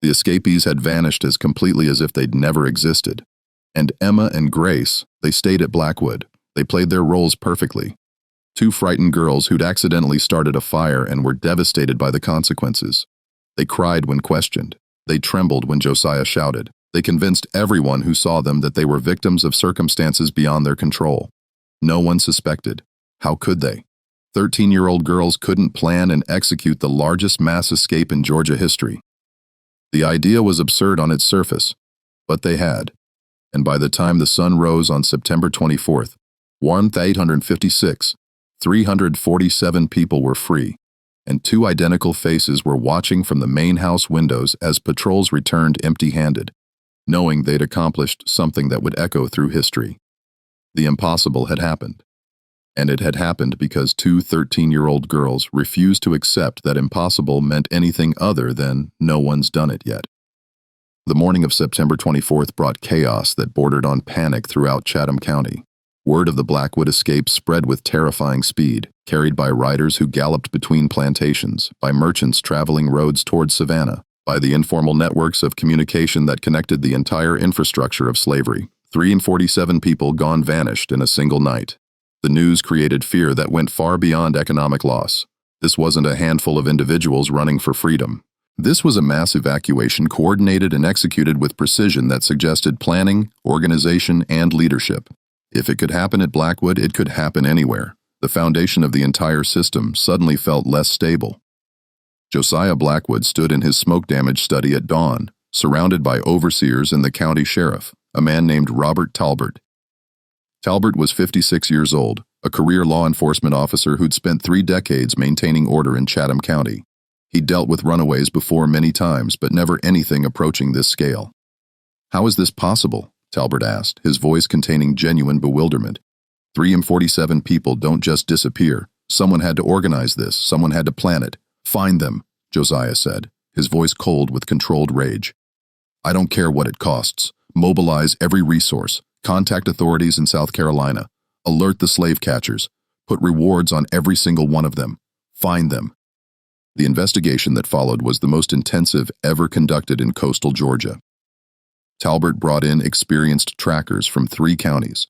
The escapees had vanished as completely as if they'd never existed. And Emma and Grace, they stayed at Blackwood. They played their roles perfectly. Two frightened girls who'd accidentally started a fire and were devastated by the consequences. They cried when questioned. They trembled when Josiah shouted. They convinced everyone who saw them that they were victims of circumstances beyond their control. No one suspected. How could they? 13-year-old girls couldn't plan and execute the largest mass escape in Georgia history. The idea was absurd on its surface, but they had. And by the time the sun rose on September 24th, 1856, 347 people were free, and two identical faces were watching from the main house windows as patrols returned empty-handed, knowing they'd accomplished something that would echo through history. The impossible had happened. And it had happened because two 13-year-old girls refused to accept that impossible meant anything other than no one's done it yet. The morning of September 24th brought chaos that bordered on panic throughout Chatham County. Word of the Blackwood escape spread with terrifying speed, carried by riders who galloped between plantations, by merchants traveling roads toward Savannah, by the informal networks of communication that connected the entire infrastructure of slavery. 347 people gone vanished in a single night. The news created fear that went far beyond economic loss. This wasn't a handful of individuals running for freedom. This was a mass evacuation coordinated and executed with precision that suggested planning, organization, and leadership. If it could happen at Blackwood, it could happen anywhere. The foundation of the entire system suddenly felt less stable. Josiah Blackwood stood in his smoke-damaged study at dawn, surrounded by overseers and the county sheriff, a man named Robert Talbert. Talbert was 56 years old, a career law enforcement officer who'd spent 3 decades maintaining order in Chatham County. He'd dealt with runaways before many times, but never anything approaching this scale. "How is this possible?" Talbert asked, his voice containing genuine bewilderment. 347 people don't just disappear. Someone had to organize this. Someone had to plan it. "Find them," Josiah said, his voice cold with controlled rage. "I don't care what it costs. Mobilize every resource. Contact authorities in South Carolina. Alert the slave catchers. Put rewards on every single one of them. Find them." The investigation that followed was the most intensive ever conducted in coastal Georgia. Talbert brought in experienced trackers from 3 counties.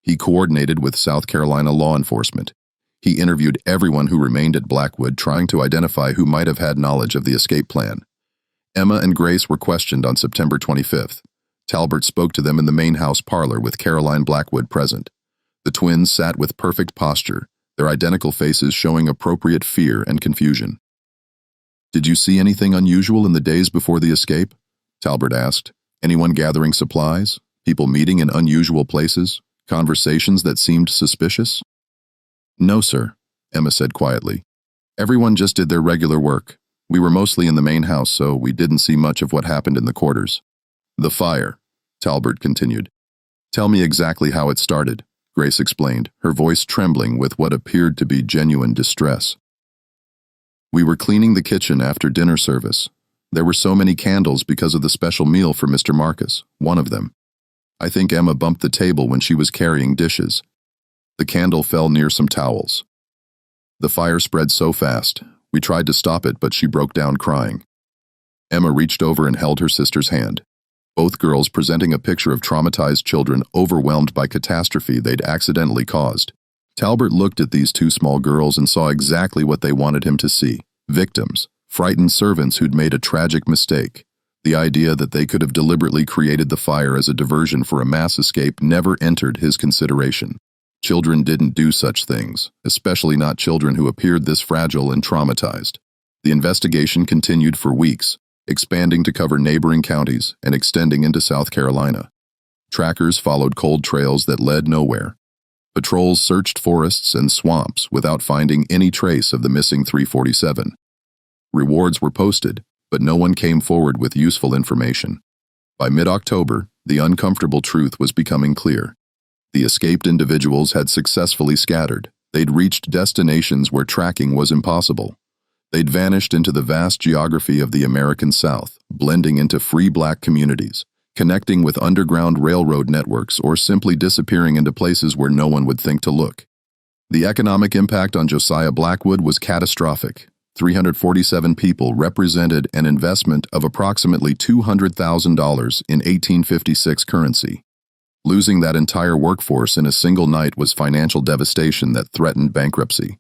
He coordinated with South Carolina law enforcement. He interviewed everyone who remained at Blackwood, trying to identify who might have had knowledge of the escape plan. Emma and Grace were questioned on September 25th. Talbert spoke to them in the main house parlor with Caroline Blackwood present. The twins sat with perfect posture, their identical faces showing appropriate fear and confusion. "Did you see anything unusual in the days before the escape?" Talbert asked. "Anyone gathering supplies? People meeting in unusual places? Conversations that seemed suspicious?" "No, sir," Emma said quietly. "Everyone just did their regular work. We were mostly in the main house, so we didn't see much of what happened in the quarters." "The fire," Talbert continued. "Tell me exactly how it started," Grace explained, her voice trembling with what appeared to be genuine distress. "We were cleaning the kitchen after dinner service. There were so many candles because of the special meal for Mr. Marcus, one of them. I think Emma bumped the table when she was carrying dishes. The candle fell near some towels. The fire spread so fast. We tried to stop it, but she broke down crying." Emma reached over and held her sister's hand. Both girls presenting a picture of traumatized children overwhelmed by catastrophe they'd accidentally caused. Talbert looked at these 2 small girls and saw exactly what they wanted him to see: victims, frightened servants who'd made a tragic mistake. The idea that they could have deliberately created the fire as a diversion for a mass escape never entered his consideration. Children didn't do such things, especially not children who appeared this fragile and traumatized. The investigation continued for weeks. expanding to cover neighboring counties and extending into South Carolina. Trackers followed cold trails that led nowhere. Patrols searched forests and swamps without finding any trace of the missing 347. Rewards were posted, but no one came forward with useful information. By mid-October, the uncomfortable truth was becoming clear. The escaped individuals had successfully scattered. They'd reached destinations where tracking was impossible. They'd vanished into the vast geography of the American South, blending into free black communities, connecting with underground railroad networks, or simply disappearing into places where no one would think to look. The economic impact on Josiah Blackwood was catastrophic. 347 people represented an investment of approximately $200,000 in 1856 currency. Losing that entire workforce in a single night was financial devastation that threatened bankruptcy.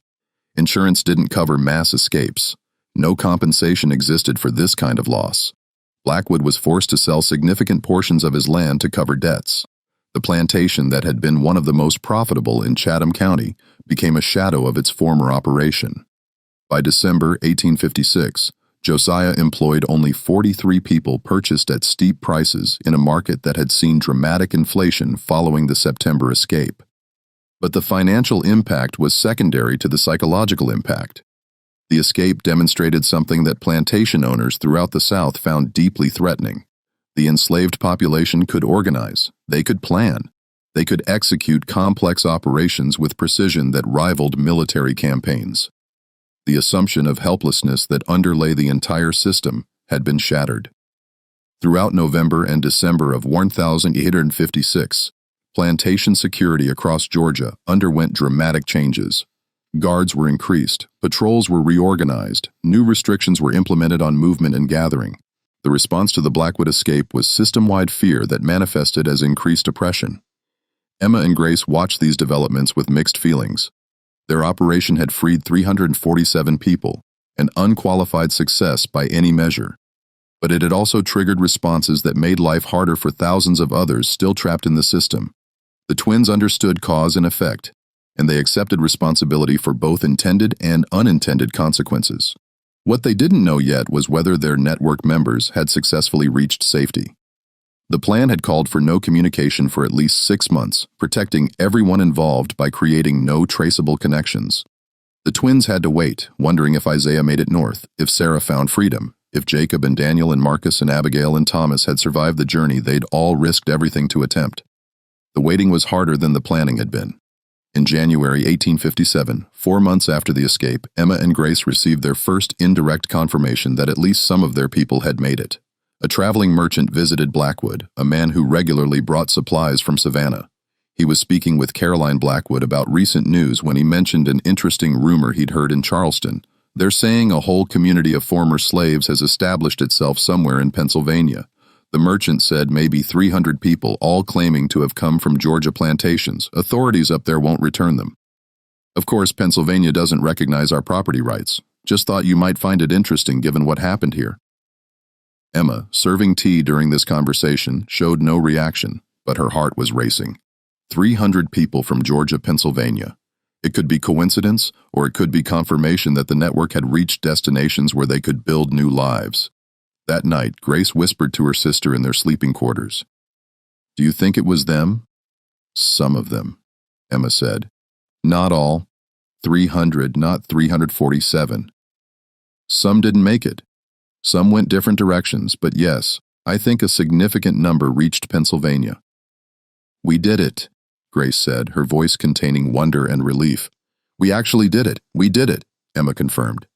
Insurance didn't cover mass escapes. No compensation existed for this kind of loss. Blackwood was forced to sell significant portions of his land to cover debts. The plantation that had been one of the most profitable in Chatham County became a shadow of its former operation. By December 1856, Josiah employed only 43 people purchased at steep prices in a market that had seen dramatic inflation following the September escape. But the financial impact was secondary to the psychological impact. The escape demonstrated something that plantation owners throughout the South found deeply threatening. The enslaved population could organize, they could plan, they could execute complex operations with precision that rivaled military campaigns. The assumption of helplessness that underlay the entire system had been shattered. Throughout November and December of 1856, plantation security across Georgia underwent dramatic changes. Guards were increased, patrols were reorganized, new restrictions were implemented on movement and gathering. The response to the Blackwood escape was system-wide fear that manifested as increased oppression. Emma and Grace watched these developments with mixed feelings. Their operation had freed 347 people, an unqualified success by any measure. But it had also triggered responses that made life harder for thousands of others still trapped in the system. The twins understood cause and effect, and they accepted responsibility for both intended and unintended consequences. What they didn't know yet was whether their network members had successfully reached safety. The plan had called for no communication for at least 6 months, protecting everyone involved by creating no traceable connections. The twins had to wait, wondering if Isaiah made it north, if Sarah found freedom, if Jacob and Daniel and Marcus and Abigail and Thomas had survived the journey they'd all risked everything to attempt. The waiting was harder than the planning had been. In January 1857, 4 months after the escape, Emma and Grace received their first indirect confirmation that at least some of their people had made it. A traveling merchant visited Blackwood, a man who regularly brought supplies from Savannah. He was speaking with Caroline Blackwood about recent news when he mentioned an interesting rumor he'd heard in Charleston. They're saying a whole community of former slaves has established itself somewhere in Pennsylvania. The merchant said maybe 300 people, all claiming to have come from Georgia plantations. Authorities up there won't return them. Of course, Pennsylvania doesn't recognize our property rights. Just thought you might find it interesting given what happened here. Emma, serving tea during this conversation, showed no reaction, but her heart was racing. 300 people from Georgia, Pennsylvania. It could be coincidence, or it could be confirmation that the network had reached destinations where they could build new lives. That night, Grace whispered to her sister in their sleeping quarters. "Do you think it was them?" "Some of them," Emma said. "Not all. 300, not 347. Some didn't make it. Some went different directions, but yes, I think a significant number reached Pennsylvania." "We did it," Grace said, her voice containing wonder and relief. "We actually did it. We did it," Emma confirmed.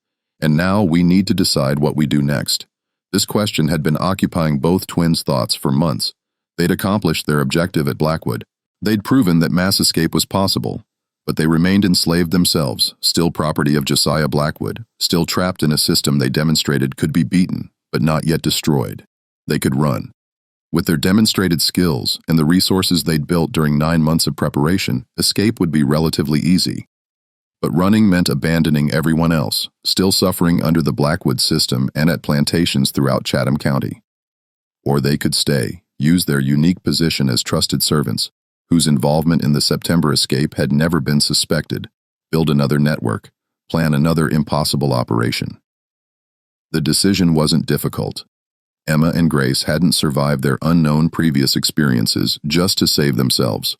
"And now we need to decide what we do next." This question had been occupying both twins' thoughts for months. They'd accomplished their objective at Blackwood. They'd proven that mass escape was possible, but they remained enslaved themselves, still property of Josiah Blackwood, still trapped in a system they demonstrated could be beaten, but not yet destroyed. They could run. With their demonstrated skills and the resources they'd built during 9 months of preparation, escape would be relatively easy. But running meant abandoning everyone else, still suffering under the Blackwood system and at plantations throughout Chatham County. Or they could stay, use their unique position as trusted servants, whose involvement in the September escape had never been suspected, build another network, plan another impossible operation. The decision wasn't difficult. Emma and Grace hadn't survived their unknown previous experiences just to save themselves.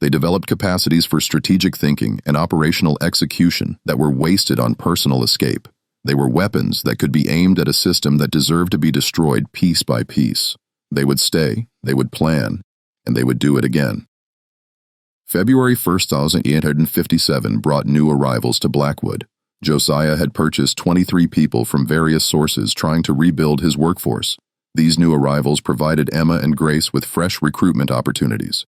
They developed capacities for strategic thinking and operational execution that were wasted on personal escape. They were weapons that could be aimed at a system that deserved to be destroyed piece by piece. They would stay, they would plan, and they would do it again. February 1st, 1857 brought new arrivals to Blackwood. Josiah had purchased 23 people from various sources trying to rebuild his workforce. These new arrivals provided Emma and Grace with fresh recruitment opportunities.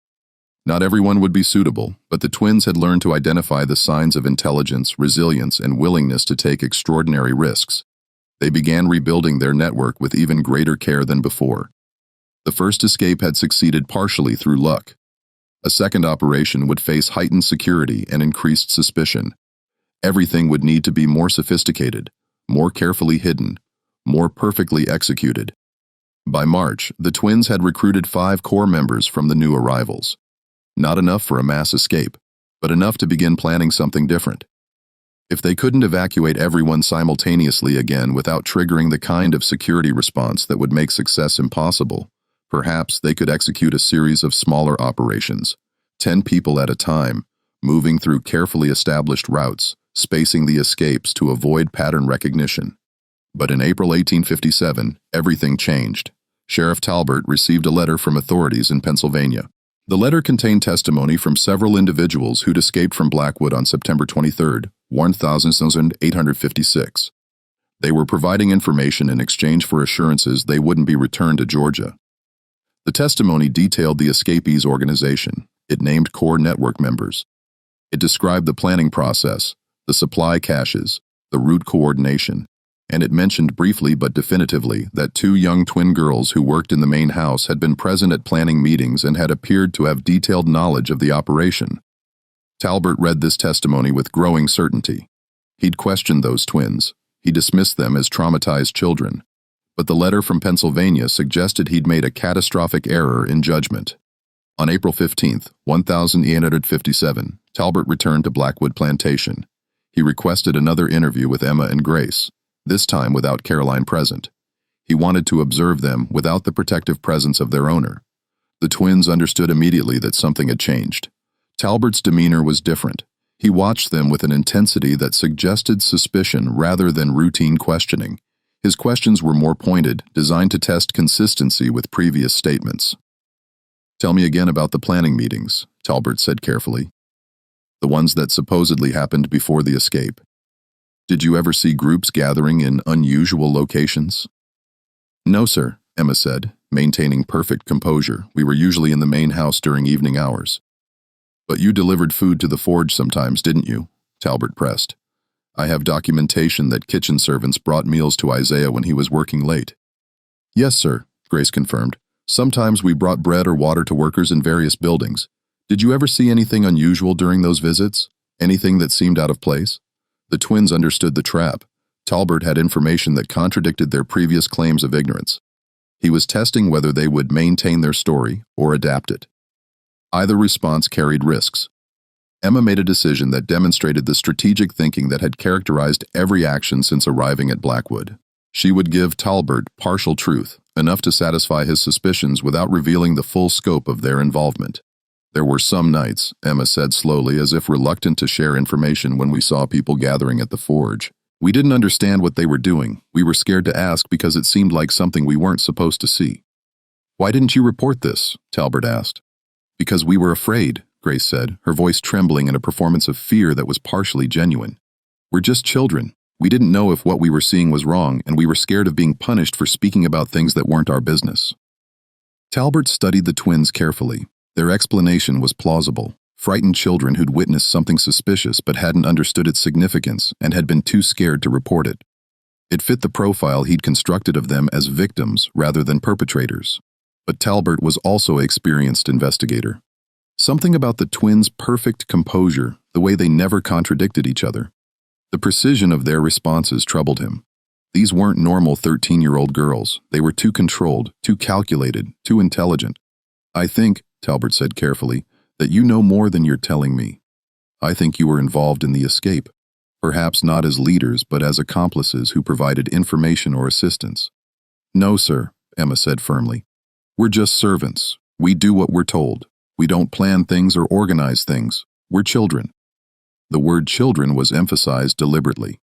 Not everyone would be suitable, but the twins had learned to identify the signs of intelligence, resilience, and willingness to take extraordinary risks. They began rebuilding their network with even greater care than before. The first escape had succeeded partially through luck. A second operation would face heightened security and increased suspicion. Everything would need to be more sophisticated, more carefully hidden, more perfectly executed. By March, the twins had recruited 5 core members from the new arrivals. Not enough for a mass escape, but enough to begin planning something different. If they couldn't evacuate everyone simultaneously again without triggering the kind of security response that would make success impossible, perhaps they could execute a series of smaller operations, 10 people at a time, moving through carefully established routes, spacing the escapes to avoid pattern recognition. But in April 1857, everything changed. Sheriff Talbot received a letter from authorities in Pennsylvania. The letter contained testimony from several individuals who'd escaped from Blackwood on September 23, 1856. They were providing information in exchange for assurances they wouldn't be returned to Georgia. The testimony detailed the escapees' organization. It named core network members. It described the planning process, the supply caches, the route coordination, and it mentioned briefly but definitively that 2 young twin girls who worked in the main house had been present at planning meetings and had appeared to have detailed knowledge of the operation. Talbot read this testimony with growing certainty. He'd questioned those twins. He dismissed them as traumatized children. But the letter from Pennsylvania suggested he'd made a catastrophic error in judgment. On April 15, 1857, Talbot returned to Blackwood Plantation. He requested another interview with Emma and Grace, this time without Caroline present. He wanted to observe them without the protective presence of their owner. The twins understood immediately that something had changed. Talbot's demeanor was different. He watched them with an intensity that suggested suspicion rather than routine questioning. His questions were more pointed, designed to test consistency with previous statements. "Tell me again about the planning meetings," Talbot said carefully. "The ones that supposedly happened before the escape. Did you ever see groups gathering in unusual locations?" "No, sir," Emma said, maintaining perfect composure. "We were usually in the main house during evening hours." "But you delivered food to the forge sometimes, didn't you?" Talbot pressed. "I have documentation that kitchen servants brought meals to Isaiah when he was working late." "Yes, sir," Grace confirmed. "Sometimes we brought bread or water to workers in various buildings. Did you ever see anything unusual during those visits? Anything that seemed out of place?" The twins understood the trap. Talbot had information that contradicted their previous claims of ignorance. He was testing whether they would maintain their story or adapt it. Either response carried risks. Emma made a decision that demonstrated the strategic thinking that had characterized every action since arriving at Blackwood. She would give Talbot partial truth, enough to satisfy his suspicions without revealing the full scope of their involvement. "There were some nights," Emma said slowly, as if reluctant to share information when we saw people gathering at the forge. "We didn't understand what they were doing. We were scared to ask because it seemed like something we weren't supposed to see." "Why didn't you report this?" Talbot asked. "Because we were afraid," Grace said, her voice trembling in a performance of fear that was partially genuine. "We're just children. We didn't know if what we were seeing was wrong, and we were scared of being punished for speaking about things that weren't our business." Talbot studied the twins carefully. Their explanation was plausible. Frightened children who'd witnessed something suspicious but hadn't understood its significance and had been too scared to report it. It fit the profile he'd constructed of them as victims rather than perpetrators. But Talbot was also an experienced investigator. Something about the twins' perfect composure, the way they never contradicted each other. The precision of their responses troubled him. These weren't normal 13-year-old girls. They were too controlled, too calculated, too intelligent. "I think," Talbot said carefully, "that you know more than you're telling me. I think you were involved in the escape, perhaps not as leaders but as accomplices who provided information or assistance." "No, sir," Emma said firmly. "We're just servants. We do what we're told. We don't plan things or organize things. We're children." The word children was emphasized deliberately.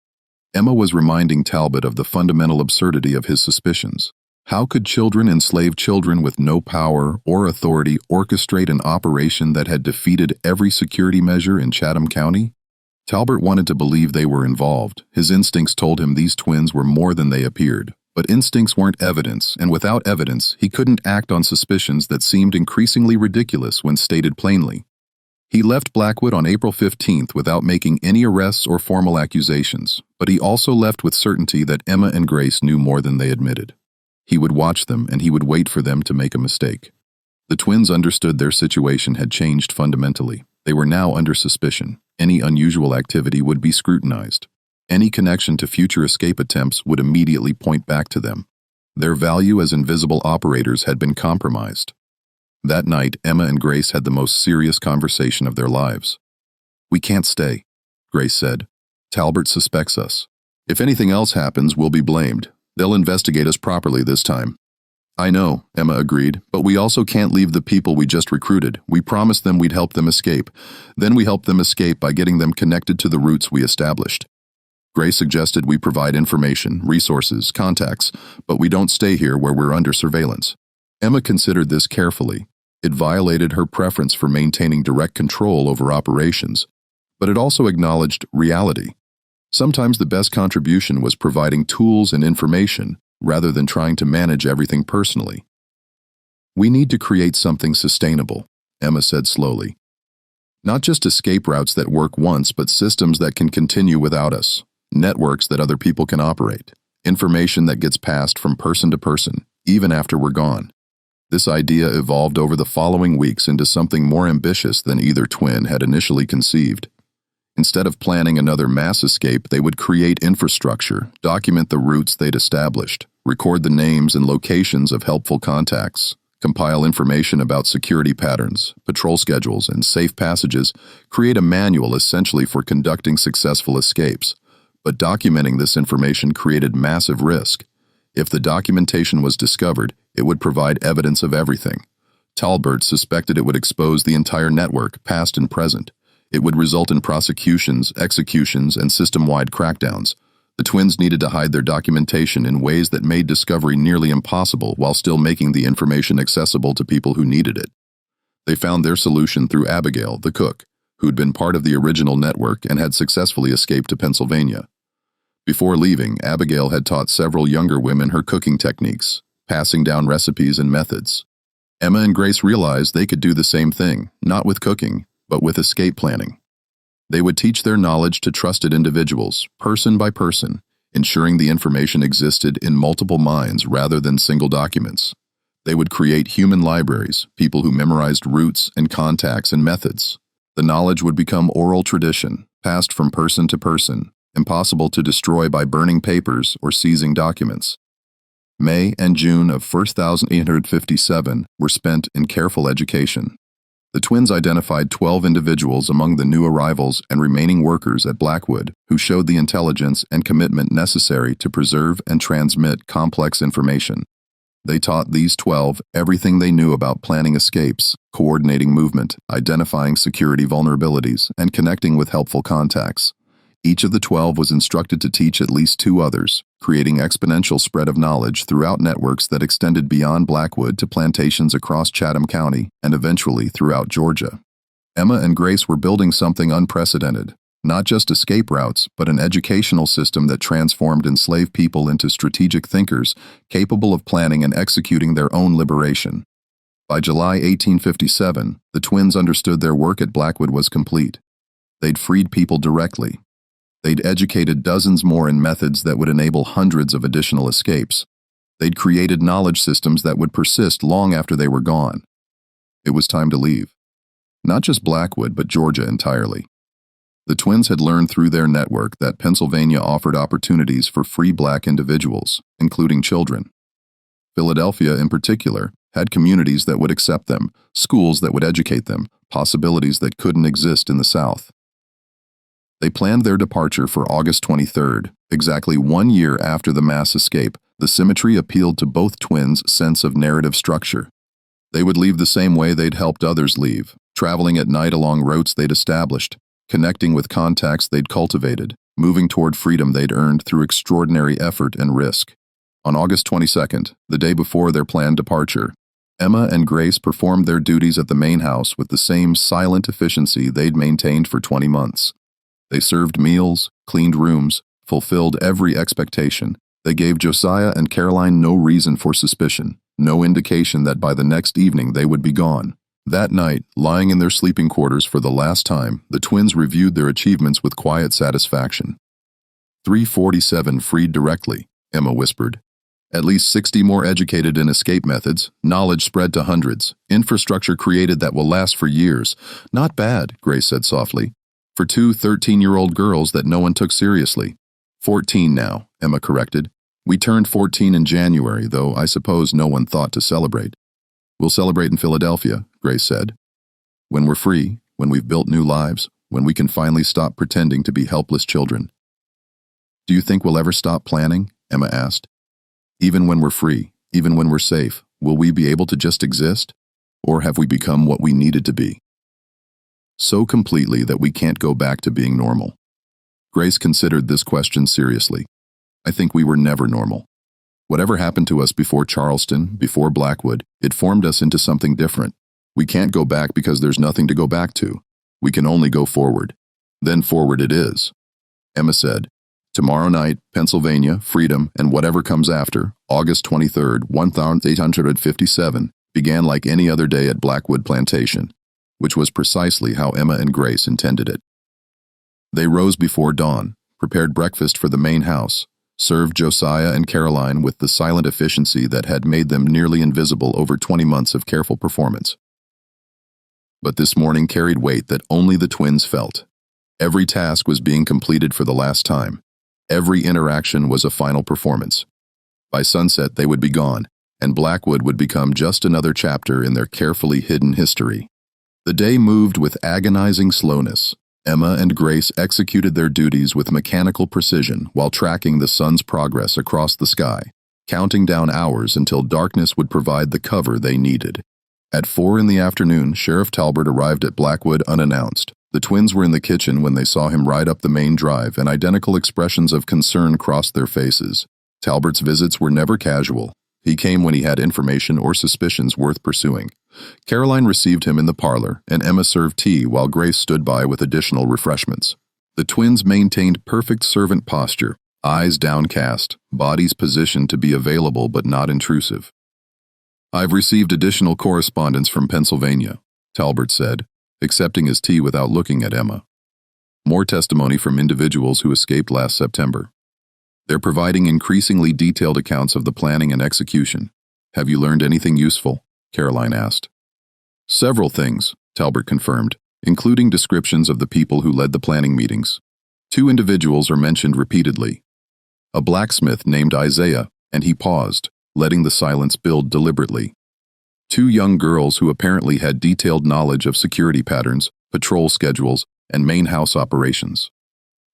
Emma was reminding Talbot of the fundamental absurdity of his suspicions. How could children enslave children with no power or authority orchestrate an operation that had defeated every security measure in Chatham County? Talbot wanted to believe they were involved. His instincts told him these twins were more than they appeared. But instincts weren't evidence, and without evidence, he couldn't act on suspicions that seemed increasingly ridiculous when stated plainly. He left Blackwood on April 15th without making any arrests or formal accusations, but he also left with certainty that Emma and Grace knew more than they admitted. He would watch them, and he would wait for them to make a mistake. The twins understood their situation had changed fundamentally. They were now under suspicion. Any unusual activity would be scrutinized. Any connection to future escape attempts would immediately point back to them. Their value as invisible operators had been compromised. That night, Emma and Grace had the most serious conversation of their lives. "We can't stay," Grace said. "Talbot suspects us. If anything else happens, we'll be blamed. They'll investigate us properly this time." "I know," Emma agreed, "but we also can't leave the people we just recruited. We promised them we'd help them escape. Then we helped them escape by getting them connected to the routes we established. Grace suggested we provide information, resources, contacts, but we don't stay here where we're under surveillance." Emma considered this carefully. It violated her preference for maintaining direct control over operations, but it also acknowledged reality. Sometimes the best contribution was providing tools and information rather than trying to manage everything personally. "We need to create something sustainable," Emma said slowly. "Not just escape routes that work once, but systems that can continue without us. Networks that other people can operate. Information that gets passed from person to person, even after we're gone." This idea evolved over the following weeks into something more ambitious than either twin had initially conceived. Instead of planning another mass escape, they would create infrastructure, document the routes they'd established, record the names and locations of helpful contacts, compile information about security patterns, patrol schedules, and safe passages, create a manual essentially for conducting successful escapes. But documenting this information created massive risk. If the documentation was discovered, it would provide evidence of everything. Talbot suspected it would expose the entire network, past and present. It would result in prosecutions, executions, and system-wide crackdowns. The twins needed to hide their documentation in ways that made discovery nearly impossible while still making the information accessible to people who needed it. They found their solution through Abigail, the cook, who'd been part of the original network and had successfully escaped to Pennsylvania. Before leaving, Abigail had taught several younger women her cooking techniques, passing down recipes and methods. Emma and Grace realized they could do the same thing, not with cooking, but with escape planning. They would teach their knowledge to trusted individuals, person by person, ensuring the information existed in multiple minds rather than single documents. They would create human libraries, people who memorized routes and contacts and methods. The knowledge would become oral tradition, passed from person to person, impossible to destroy by burning papers or seizing documents. May and June of 1857 were spent in careful education. The twins identified 12 individuals among the new arrivals and remaining workers at Blackwood who showed the intelligence and commitment necessary to preserve and transmit complex information. They taught these 12 everything they knew about planning escapes, coordinating movement, identifying security vulnerabilities, and connecting with helpful contacts. Each of the 12 was instructed to teach at least 2 others, creating exponential spread of knowledge throughout networks that extended beyond Blackwood to plantations across Chatham County and eventually throughout Georgia. Emma and Grace were building something unprecedented, not just escape routes, but an educational system that transformed enslaved people into strategic thinkers capable of planning and executing their own liberation. By July 1857, the twins understood their work at Blackwood was complete. They'd freed people directly. They'd educated dozens more in methods that would enable hundreds of additional escapes. They'd created knowledge systems that would persist long after they were gone. It was time to leave. Not just Blackwood, but Georgia entirely. The twins had learned through their network that Pennsylvania offered opportunities for free black individuals, including children. Philadelphia, in particular, had communities that would accept them, schools that would educate them, possibilities that couldn't exist in the South. They planned their departure for August 23rd, exactly 1 year after the mass escape, The symmetry appealed to both twins' sense of narrative structure. They would leave the same way they'd helped others leave, traveling at night along routes they'd established, connecting with contacts they'd cultivated, moving toward freedom they'd earned through extraordinary effort and risk. On August 22nd, the day before their planned departure, Emma and Grace performed their duties at the main house with the same silent efficiency they'd maintained for 20 months. They served meals, cleaned rooms, fulfilled every expectation. They gave Josiah and Caroline no reason for suspicion, no indication that by the next evening they would be gone. That night, lying in their sleeping quarters for the last time, the twins reviewed their achievements with quiet satisfaction. 347 freed directly, Emma whispered. At least 60 more educated in escape methods, knowledge spread to hundreds, infrastructure created that will last for years. Not bad, Grace said softly. For two 13-year-old girls that no one took seriously. 14 now, Emma corrected. We turned 14 in January, though I suppose no one thought to celebrate. We'll celebrate in Philadelphia, Grace said. When we're free, when we've built new lives, when we can finally stop pretending to be helpless children. Do you think we'll ever stop planning? Emma asked. Even when we're free, even when we're safe, will we be able to just exist? Or have we become what we needed to be? So completely that we can't go back to being normal. Grace considered this question seriously. I think we were never normal. Whatever happened to us before Charleston, before Blackwood, it formed us into something different. We can't go back because there's nothing to go back to. We can only go forward. Then forward it is. Emma said, tomorrow night, Pennsylvania, freedom, and whatever comes after, August 23rd, 1857, began like any other day at Blackwood Plantation, which was precisely how Emma and Grace intended it. They rose before dawn, prepared breakfast for the main house, served Josiah and Caroline with the silent efficiency that had made them nearly invisible over 20 months of careful performance. But this morning carried weight that only the twins felt. Every task was being completed for the last time. Every interaction was a final performance. By sunset, they would be gone, and Blackwood would become just another chapter in their carefully hidden history. The day moved with agonizing slowness. Emma and Grace executed their duties with mechanical precision while tracking the sun's progress across the sky, counting down hours until darkness would provide the cover they needed. At 4 p.m, Sheriff Talbot arrived at Blackwood unannounced. The twins were in the kitchen when they saw him ride up the main drive, and identical expressions of concern crossed their faces. Talbot's visits were never casual. He came when he had information or suspicions worth pursuing. Caroline received him in the parlor, and Emma served tea while Grace stood by with additional refreshments. The twins maintained perfect servant posture, eyes downcast, bodies positioned to be available but not intrusive. I've received additional correspondence from Pennsylvania, Talbot said, accepting his tea without looking at Emma. More testimony from individuals who escaped last September. They're providing increasingly detailed accounts of the planning and execution. Have you learned anything useful? Caroline asked. Several things, Talbot confirmed, including descriptions of the people who led the planning meetings. 2 individuals are mentioned repeatedly. A blacksmith named Isaiah, and he paused, letting the silence build deliberately. 2 young girls who apparently had detailed knowledge of security patterns, patrol schedules, and main house operations.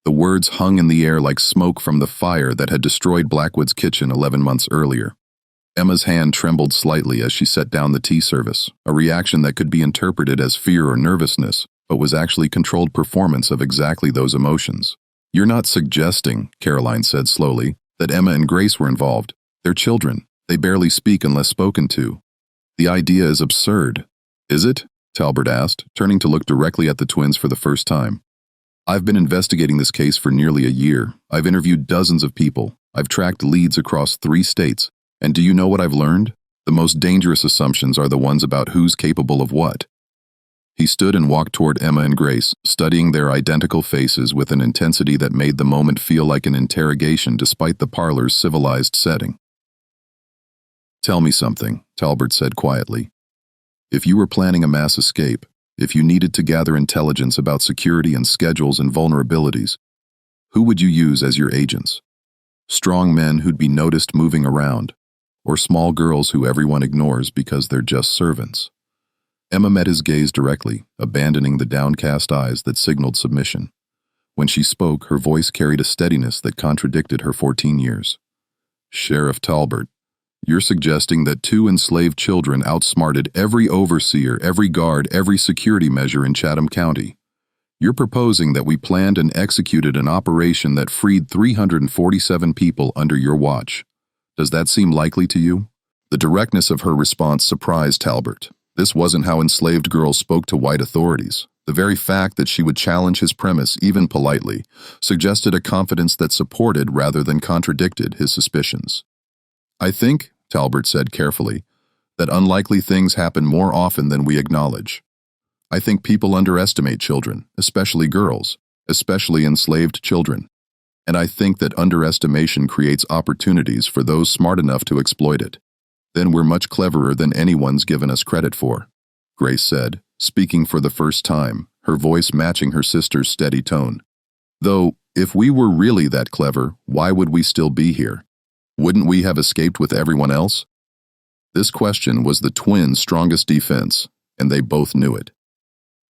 The words hung in the air like smoke from the fire that had destroyed Blackwood's kitchen 11 months earlier. Emma's hand trembled slightly as she set down the tea service, a reaction that could be interpreted as fear or nervousness, but was actually controlled performance of exactly those emotions. You're not suggesting, Caroline said slowly, that Emma and Grace were involved. They're children. They barely speak unless spoken to. The idea is absurd. Is it? Talbot asked, turning to look directly at the twins for the first time. I've been investigating this case for nearly a year. I've interviewed dozens of people. I've tracked leads across 3 states. And do you know what I've learned? The most dangerous assumptions are the ones about who's capable of what. He stood and walked toward Emma and Grace, studying their identical faces with an intensity that made the moment feel like an interrogation despite the parlor's civilized setting. Tell me something, Talbot said quietly. If you were planning a mass escape, if you needed to gather intelligence about security and schedules and vulnerabilities, who would you use as your agents? Strong men who'd be noticed moving around, or small girls who everyone ignores because they're just servants? Emma met his gaze directly, abandoning the downcast eyes that signaled submission. When she spoke, her voice carried a steadiness that contradicted her 14 years. Sheriff Talbert, you're suggesting that two enslaved children outsmarted every overseer, every guard, every security measure in Chatham County. You're proposing that we planned and executed an operation that freed 347 people under your watch. Does that seem likely to you? The directness of her response surprised Talbert. This wasn't how enslaved girls spoke to white authorities. The very fact that she would challenge his premise, even politely, suggested a confidence that supported rather than contradicted his suspicions. I think, Talbert said carefully, that unlikely things happen more often than we acknowledge. I think people underestimate children, especially girls, especially enslaved children. And I think that underestimation creates opportunities for those smart enough to exploit it. Then we're much cleverer than anyone's given us credit for, Grace said, speaking for the first time, her voice matching her sister's steady tone. Though, if we were really that clever, why would we still be here? Wouldn't we have escaped with everyone else? This question was the twins' strongest defense, and they both knew it.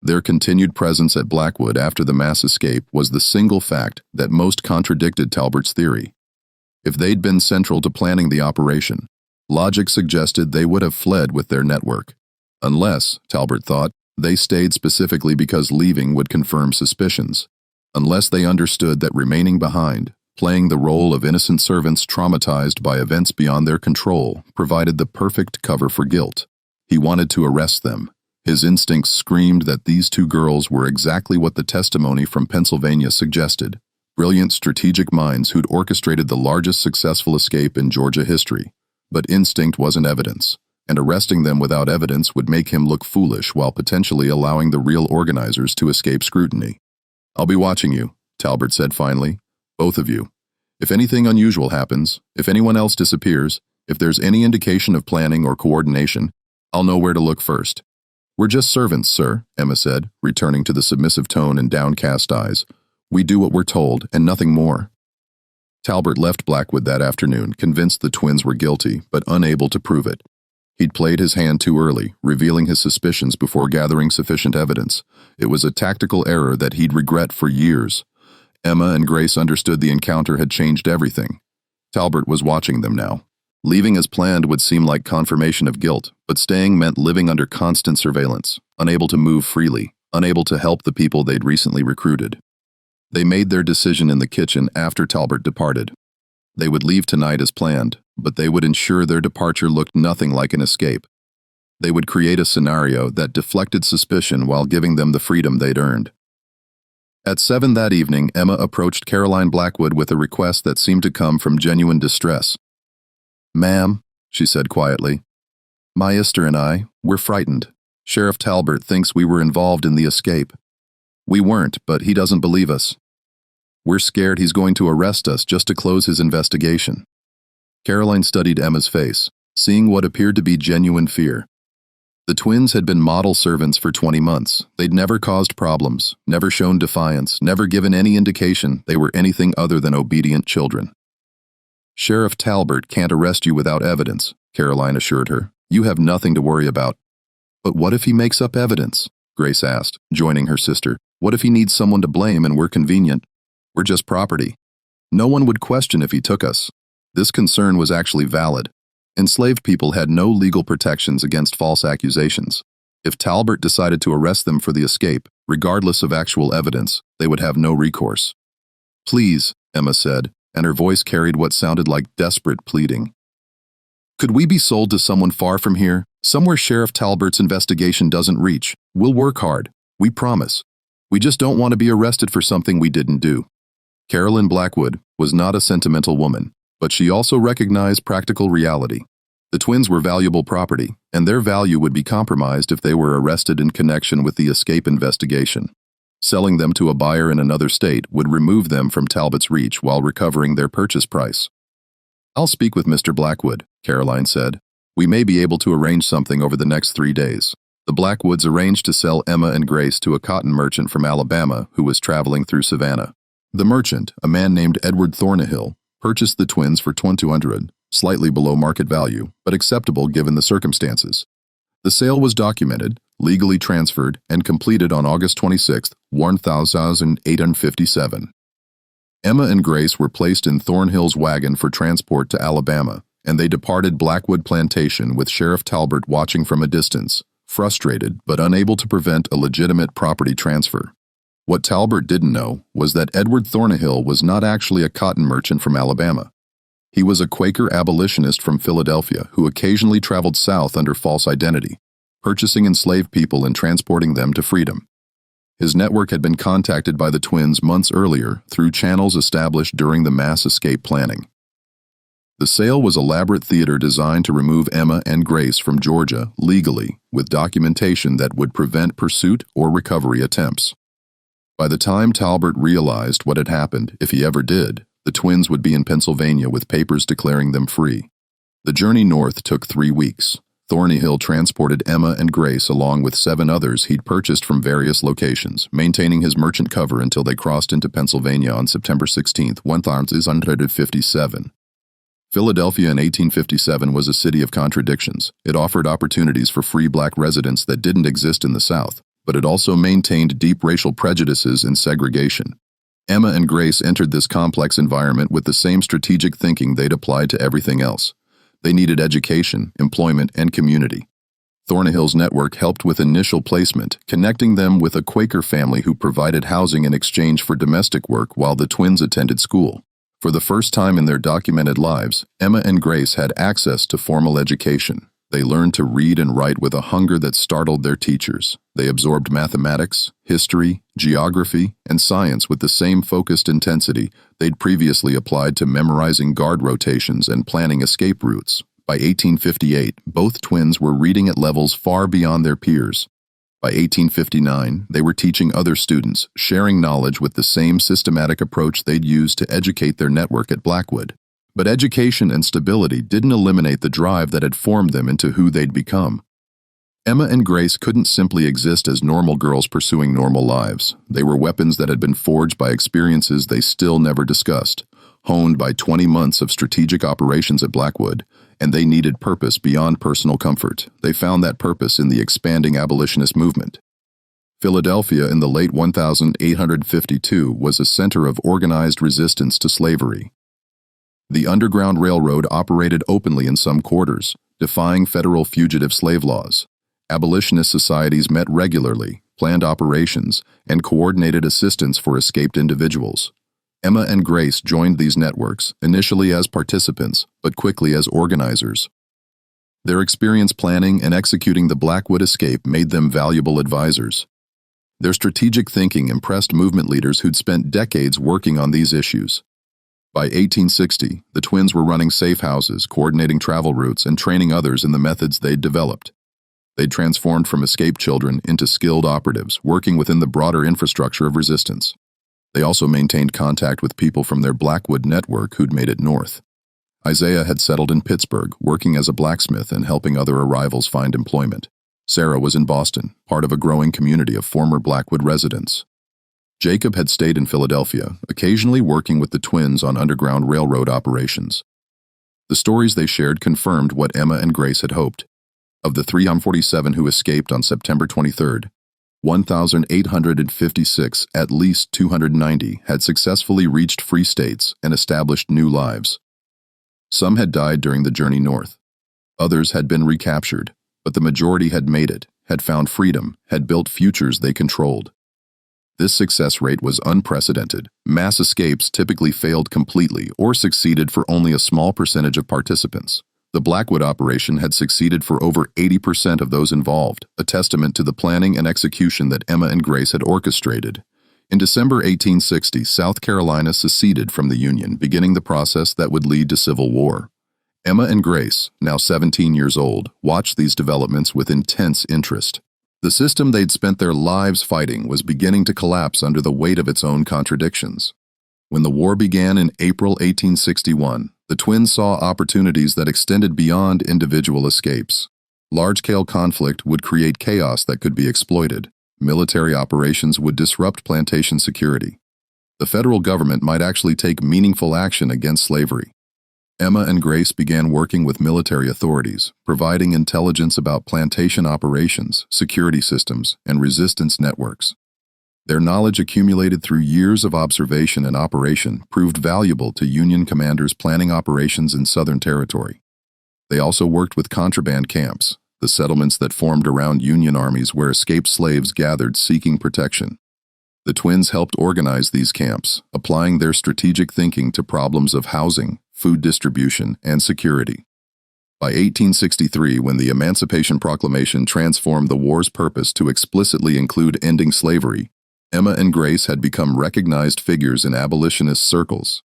Their continued presence at Blackwood after the mass escape was the single fact that most contradicted Talbert's theory. If they'd been central to planning the operation, logic suggested they would have fled with their network. Unless, Talbert thought, they stayed specifically because leaving would confirm suspicions. Unless they understood that remaining behind, playing the role of innocent servants traumatized by events beyond their control, provided the perfect cover for guilt. He wanted to arrest them. His instincts screamed that these two girls were exactly what the testimony from Pennsylvania suggested, brilliant strategic minds who'd orchestrated the largest successful escape in Georgia history. But instinct wasn't evidence, and arresting them without evidence would make him look foolish while potentially allowing the real organizers to escape scrutiny. I'll be watching you, Talbert said finally. Both of you. If anything unusual happens, if anyone else disappears, if there's any indication of planning or coordination, I'll know where to look first. We're just servants, sir, Emma said, returning to the submissive tone and downcast eyes. We do what we're told, and nothing more. Talbert left Blackwood that afternoon, convinced the twins were guilty, but unable to prove it. He'd played his hand too early, revealing his suspicions before gathering sufficient evidence. It was a tactical error that he'd regret for years. Emma and Grace understood the encounter had changed everything. Talbert was watching them now. Leaving as planned would seem like confirmation of guilt, but staying meant living under constant surveillance, unable to move freely, unable to help the people they'd recently recruited. They made their decision in the kitchen after Talbert departed. They would leave tonight as planned, but they would ensure their departure looked nothing like an escape. They would create a scenario that deflected suspicion while giving them the freedom they'd earned. At 7 that evening, Emma approached Caroline Blackwood with a request that seemed to come from genuine distress. Ma'am, she said quietly, my Esther and I, we're frightened. Sheriff Talbert thinks we were involved in the escape. We weren't, but he doesn't believe us. We're scared he's going to arrest us just to close his investigation. Caroline studied Emma's face, seeing what appeared to be genuine fear. The twins had been model servants for 20 months. They'd never caused problems, never shown defiance, never given any indication they were anything other than obedient children. Sheriff Talbert can't arrest you without evidence, Caroline assured her. You have nothing to worry about. But what if he makes up evidence? Grace asked, joining her sister. What if he needs someone to blame and we're convenient? We're just property. No one would question if he took us. This concern was actually valid. Enslaved people had no legal protections against false accusations. If Talbert decided to arrest them for the escape, regardless of actual evidence, they would have no recourse. Please, Emma said, and her voice carried what sounded like desperate pleading. Could we be sold to someone far from here, somewhere Sheriff Talbert's investigation doesn't reach? We'll work hard. We promise. We just don't want to be arrested for something we didn't do. Caroline Blackwood was not a sentimental woman, but she also recognized practical reality. The twins were valuable property, and their value would be compromised if they were arrested in connection with the escape investigation. Selling them to a buyer in another state would remove them from Talbot's reach while recovering their purchase price. I'll speak with Mr. Blackwood, Caroline said. We may be able to arrange something over the next 3 days. The Blackwoods arranged to sell Emma and Grace to a cotton merchant from Alabama who was traveling through Savannah. The merchant, a man named Edward Thornahill, purchased the twins for $2,200, slightly below market value, but acceptable given the circumstances. The sale was documented, legally transferred, and completed on August 26, 1857. Emma and Grace were placed in Thornhill's wagon for transport to Alabama, and they departed Blackwood Plantation with Sheriff Talbot watching from a distance, frustrated but unable to prevent a legitimate property transfer. What Talbot didn't know was that Edward Thornhill was not actually a cotton merchant from Alabama. He was a Quaker abolitionist from Philadelphia who occasionally traveled south under false identity, purchasing enslaved people and transporting them to freedom. His network had been contacted by the twins months earlier through channels established during the mass escape planning. The sale was elaborate theater designed to remove Emma and Grace from Georgia legally, with documentation that would prevent pursuit or recovery attempts. By the time Talbot realized what had happened, if he ever did, the twins would be in Pennsylvania with papers declaring them free. The journey north took 3 weeks. Thornhill transported Emma and Grace along with 7 others he'd purchased from various locations, maintaining his merchant cover until they crossed into Pennsylvania on September 16, 1857. Philadelphia in 1857 was a city of contradictions. It offered opportunities for free black residents that didn't exist in the South, but it also maintained deep racial prejudices and segregation. Emma and Grace entered this complex environment with the same strategic thinking they'd applied to everything else. They needed education, employment, and community. Thornhill's network helped with initial placement, connecting them with a Quaker family who provided housing in exchange for domestic work while the twins attended school. For the first time in their documented lives, Emma and Grace had access to formal education. They learned to read and write with a hunger that startled their teachers. They absorbed mathematics, history, geography, and science with the same focused intensity they'd previously applied to memorizing guard rotations and planning escape routes. By 1858, both twins were reading at levels far beyond their peers. By 1859, they were teaching other students, sharing knowledge with the same systematic approach they'd used to educate their network at Blackwood. But education and stability didn't eliminate the drive that had formed them into who they'd become. Emma and Grace couldn't simply exist as normal girls pursuing normal lives. They were weapons that had been forged by experiences they still never discussed, honed by 20 months of strategic operations at Blackwood, and they needed purpose beyond personal comfort. They found that purpose in the expanding abolitionist movement. Philadelphia in the late 1852 was a center of organized resistance to slavery. The Underground Railroad operated openly in some quarters, defying federal fugitive slave laws. Abolitionist societies met regularly, planned operations, and coordinated assistance for escaped individuals. Emma and Grace joined these networks, initially as participants, but quickly as organizers. Their experience planning and executing the Blackwood escape made them valuable advisors. Their strategic thinking impressed movement leaders who'd spent decades working on these issues. By 1860, the twins were running safe houses, coordinating travel routes, and training others in the methods they'd developed. They'd transformed from escaped children into skilled operatives, working within the broader infrastructure of resistance. They also maintained contact with people from their Blackwood network who'd made it north. Isaiah had settled in Pittsburgh, working as a blacksmith and helping other arrivals find employment. Sarah was in Boston, part of a growing community of former Blackwood residents. Jacob had stayed in Philadelphia, occasionally working with the twins on Underground Railroad operations. The stories they shared confirmed what Emma and Grace had hoped. Of the 347 who escaped on September 23rd, 1,856, at least 290, had successfully reached free states and established new lives. Some had died during the journey north. Others had been recaptured, but the majority had made it, had found freedom, had built futures they controlled. This success rate was unprecedented. Mass escapes typically failed completely or succeeded for only a small percentage of participants. The Blackwood operation had succeeded for over 80% of those involved, a testament to the planning and execution that Emma and Grace had orchestrated. In December 1860, South Carolina seceded from the Union, beginning the process that would lead to civil war. Emma and Grace, now 17 years old, watched these developments with intense interest. The system they'd spent their lives fighting was beginning to collapse under the weight of its own contradictions. When the war began in April 1861, the twins saw opportunities that extended beyond individual escapes. Large-scale conflict would create chaos that could be exploited. Military operations would disrupt plantation security. The federal government might actually take meaningful action against slavery. Emma and Grace began working with military authorities, providing intelligence about plantation operations, security systems, and resistance networks. Their knowledge accumulated through years of observation and operation proved valuable to Union commanders planning operations in Southern Territory. They also worked with contraband camps, the settlements that formed around Union armies where escaped slaves gathered seeking protection. The twins helped organize these camps, applying their strategic thinking to problems of housing, food distribution, and security. By 1863, when the Emancipation Proclamation transformed the war's purpose to explicitly include ending slavery, Emma and Grace had become recognized figures in abolitionist circles.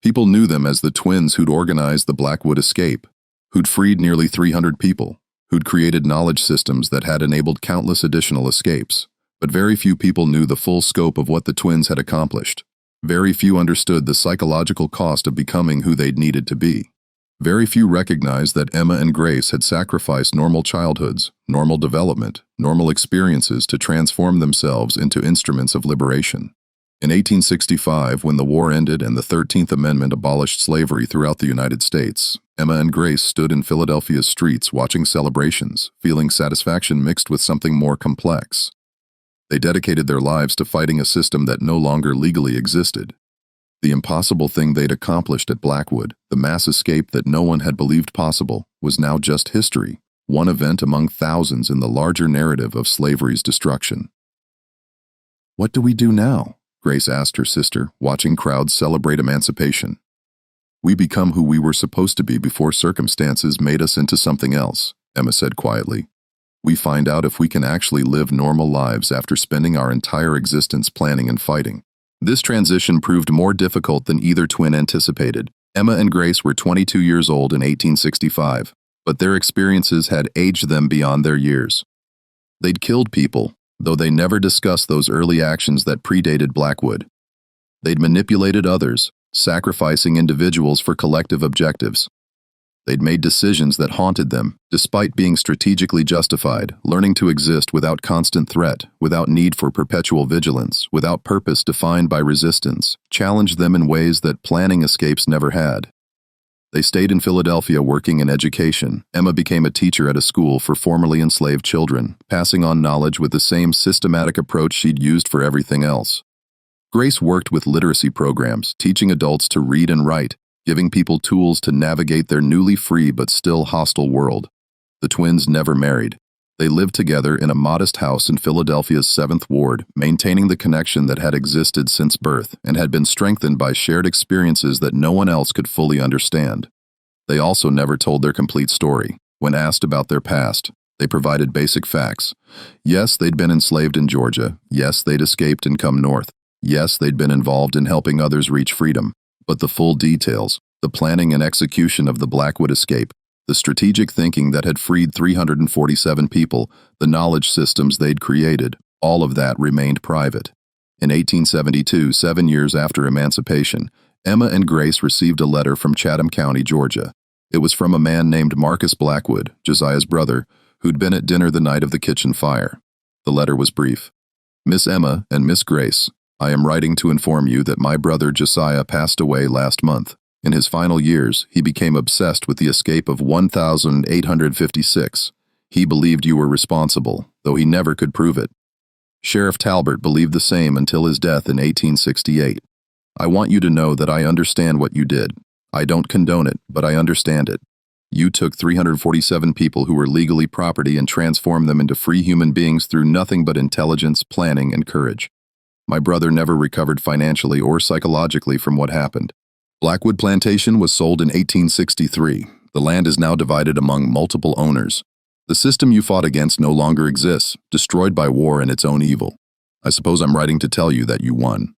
People knew them as the twins who'd organized the Blackwood escape, who'd freed nearly 300 people, who'd created knowledge systems that had enabled countless additional escapes. But very few people knew the full scope of what the twins had accomplished. Very few understood the psychological cost of becoming who they'd needed to be. Very few recognized that Emma and Grace had sacrificed normal childhoods, normal development, normal experiences to transform themselves into instruments of liberation. In 1865, when the war ended and the 13th Amendment abolished slavery throughout the United States, Emma and Grace stood in Philadelphia's streets watching celebrations, feeling satisfaction mixed with something more complex. They dedicated their lives to fighting a system that no longer legally existed. The impossible thing they'd accomplished at Blackwood, the mass escape that no one had believed possible, was now just history, one event among thousands in the larger narrative of slavery's destruction. "What do we do now?" Grace asked her sister, watching crowds celebrate emancipation. "We become who we were supposed to be before circumstances made us into something else," Emma said quietly. "We find out if we can actually live normal lives after spending our entire existence planning and fighting." This transition proved more difficult than either twin anticipated. Emma and Grace were 22 years old in 1865, but their experiences had aged them beyond their years. They'd killed people, though they never discussed those early actions that predated Blackwood. They'd manipulated others, sacrificing individuals for collective objectives. They'd made decisions that haunted them, despite being strategically justified, learning to exist without constant threat, without need for perpetual vigilance, without purpose defined by resistance, challenged them in ways that planning escapes never had. They stayed in Philadelphia working in education. Emma became a teacher at a school for formerly enslaved children, passing on knowledge with the same systematic approach she'd used for everything else. Grace worked with literacy programs, teaching adults to read and write, giving people tools to navigate their newly free but still hostile world. The twins never married. They lived together in a modest house in Philadelphia's 7th Ward, maintaining the connection that had existed since birth and had been strengthened by shared experiences that no one else could fully understand. They also never told their complete story. When asked about their past, they provided basic facts. Yes, they'd been enslaved in Georgia. Yes, they'd escaped and come north. Yes, they'd been involved in helping others reach freedom. But the full details, the planning and execution of the Blackwood escape, the strategic thinking that had freed 347 people, the knowledge systems they'd created, all of that remained private. In 1872, 7 years after emancipation, Emma and Grace received a letter from Chatham County, Georgia. It was from a man named Marcus Blackwood, Josiah's brother, who'd been at dinner the night of the kitchen fire. The letter was brief. "Miss Emma and Miss Grace, I am writing to inform you that my brother Josiah passed away last month. In his final years, he became obsessed with the escape of 1,856. He believed you were responsible, though he never could prove it. Sheriff Talbot believed the same until his death in 1868. I want you to know that I understand what you did. I don't condone it, but I understand it. You took 347 people who were legally property and transformed them into free human beings through nothing but intelligence, planning, and courage. My brother never recovered financially or psychologically from what happened. Blackwood Plantation was sold in 1863. The land is now divided among multiple owners. The system you fought against no longer exists, destroyed by war and its own evil. I suppose I'm writing to tell you that you won.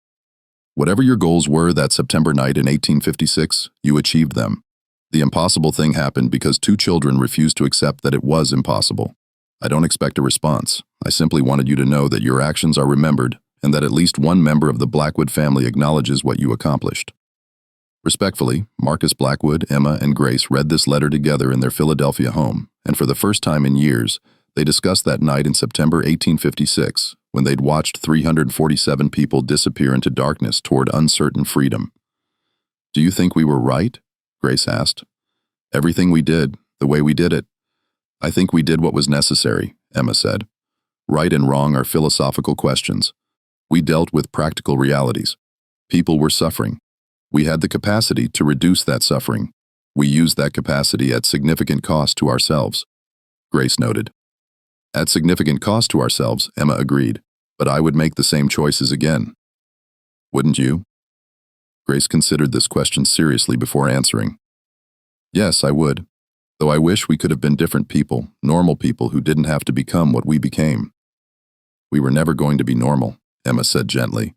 Whatever your goals were that September night in 1856, you achieved them. The impossible thing happened because 2 children refused to accept that it was impossible. I don't expect a response. I simply wanted you to know that your actions are remembered and that at least one member of the Blackwood family acknowledges what you accomplished." Respectfully, Marcus Blackwood, Emma, and Grace read this letter together in their Philadelphia home, and for the first time in years, they discussed that night in September 1856, when they'd watched 347 people disappear into darkness toward uncertain freedom. "Do you think we were right?" Grace asked. "Everything we did, the way we did it. I think we did what was necessary," Emma said. "Right and wrong are philosophical questions. We dealt with practical realities. People were suffering. We had the capacity to reduce that suffering. We used that capacity at significant cost to ourselves, Grace noted. At significant cost to ourselves, Emma agreed, but I would make the same choices again. Wouldn't you? Grace considered this question seriously before answering. Yes, I would, though I wish we could have been different people, normal people who didn't have to become what we became. We were never going to be normal, Emma said gently.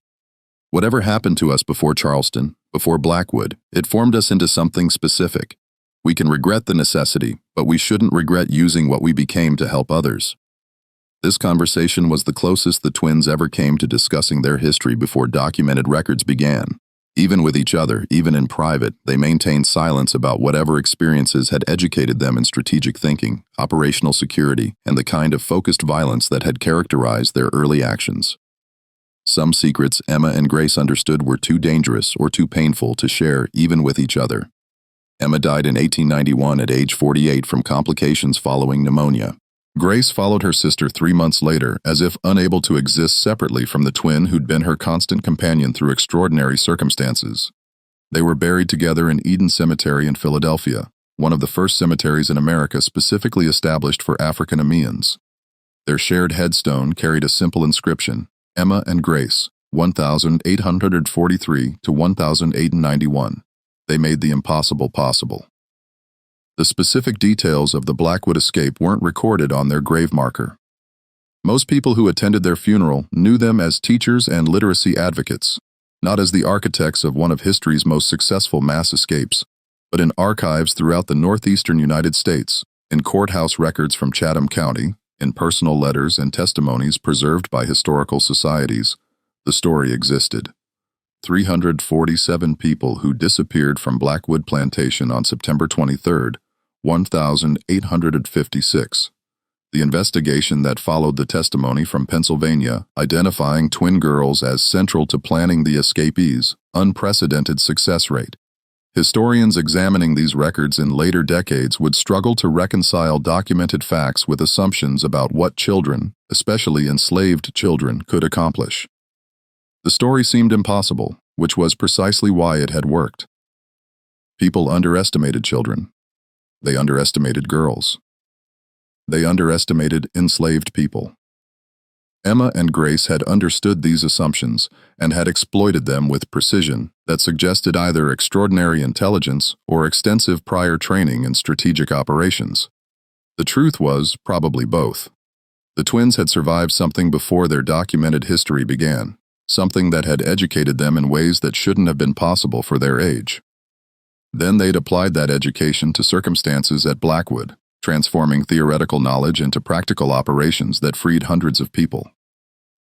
Whatever happened to us before Charleston, before Blackwood, it formed us into something specific. We can regret the necessity, but we shouldn't regret using what we became to help others. This conversation was the closest the twins ever came to discussing their history before documented records began. Even with each other, even in private, they maintained silence about whatever experiences had educated them in strategic thinking, operational security, and the kind of focused violence that had characterized their early actions. Some secrets Emma and Grace understood were too dangerous or too painful to share even with each other. Emma died in 1891 at age 48 from complications following pneumonia. Grace followed her sister 3 months later, as if unable to exist separately from the twin who'd been her constant companion through extraordinary circumstances. They were buried together in Eden Cemetery in Philadelphia, one of the first cemeteries in America specifically established for African Americans. Their shared headstone carried a simple inscription, Emma and Grace, 1843 to 1891. They made the impossible possible. The specific details of the Blackwood escape weren't recorded on their grave marker. Most people who attended their funeral knew them as teachers and literacy advocates, not as the architects of one of history's most successful mass escapes, but in archives throughout the northeastern United States, in courthouse records from Chatham County, in personal letters and testimonies preserved by historical societies. The story existed. 347 people who disappeared from Blackwood Plantation on September 23, 1856. The investigation that followed the testimony from Pennsylvania, identifying twin girls as central to planning the escapees, unprecedented success rate. Historians examining these records in later decades would struggle to reconcile documented facts with assumptions about what children, especially enslaved children, could accomplish. The story seemed impossible, which was precisely why it had worked. People underestimated children. They underestimated girls. They underestimated enslaved people. Emma and Grace had understood these assumptions and had exploited them with precision that suggested either extraordinary intelligence or extensive prior training in strategic operations. The truth was probably both. The twins had survived something before their documented history began, something that had educated them in ways that shouldn't have been possible for their age. Then they'd applied that education to circumstances at Blackwood, transforming theoretical knowledge into practical operations that freed hundreds of people.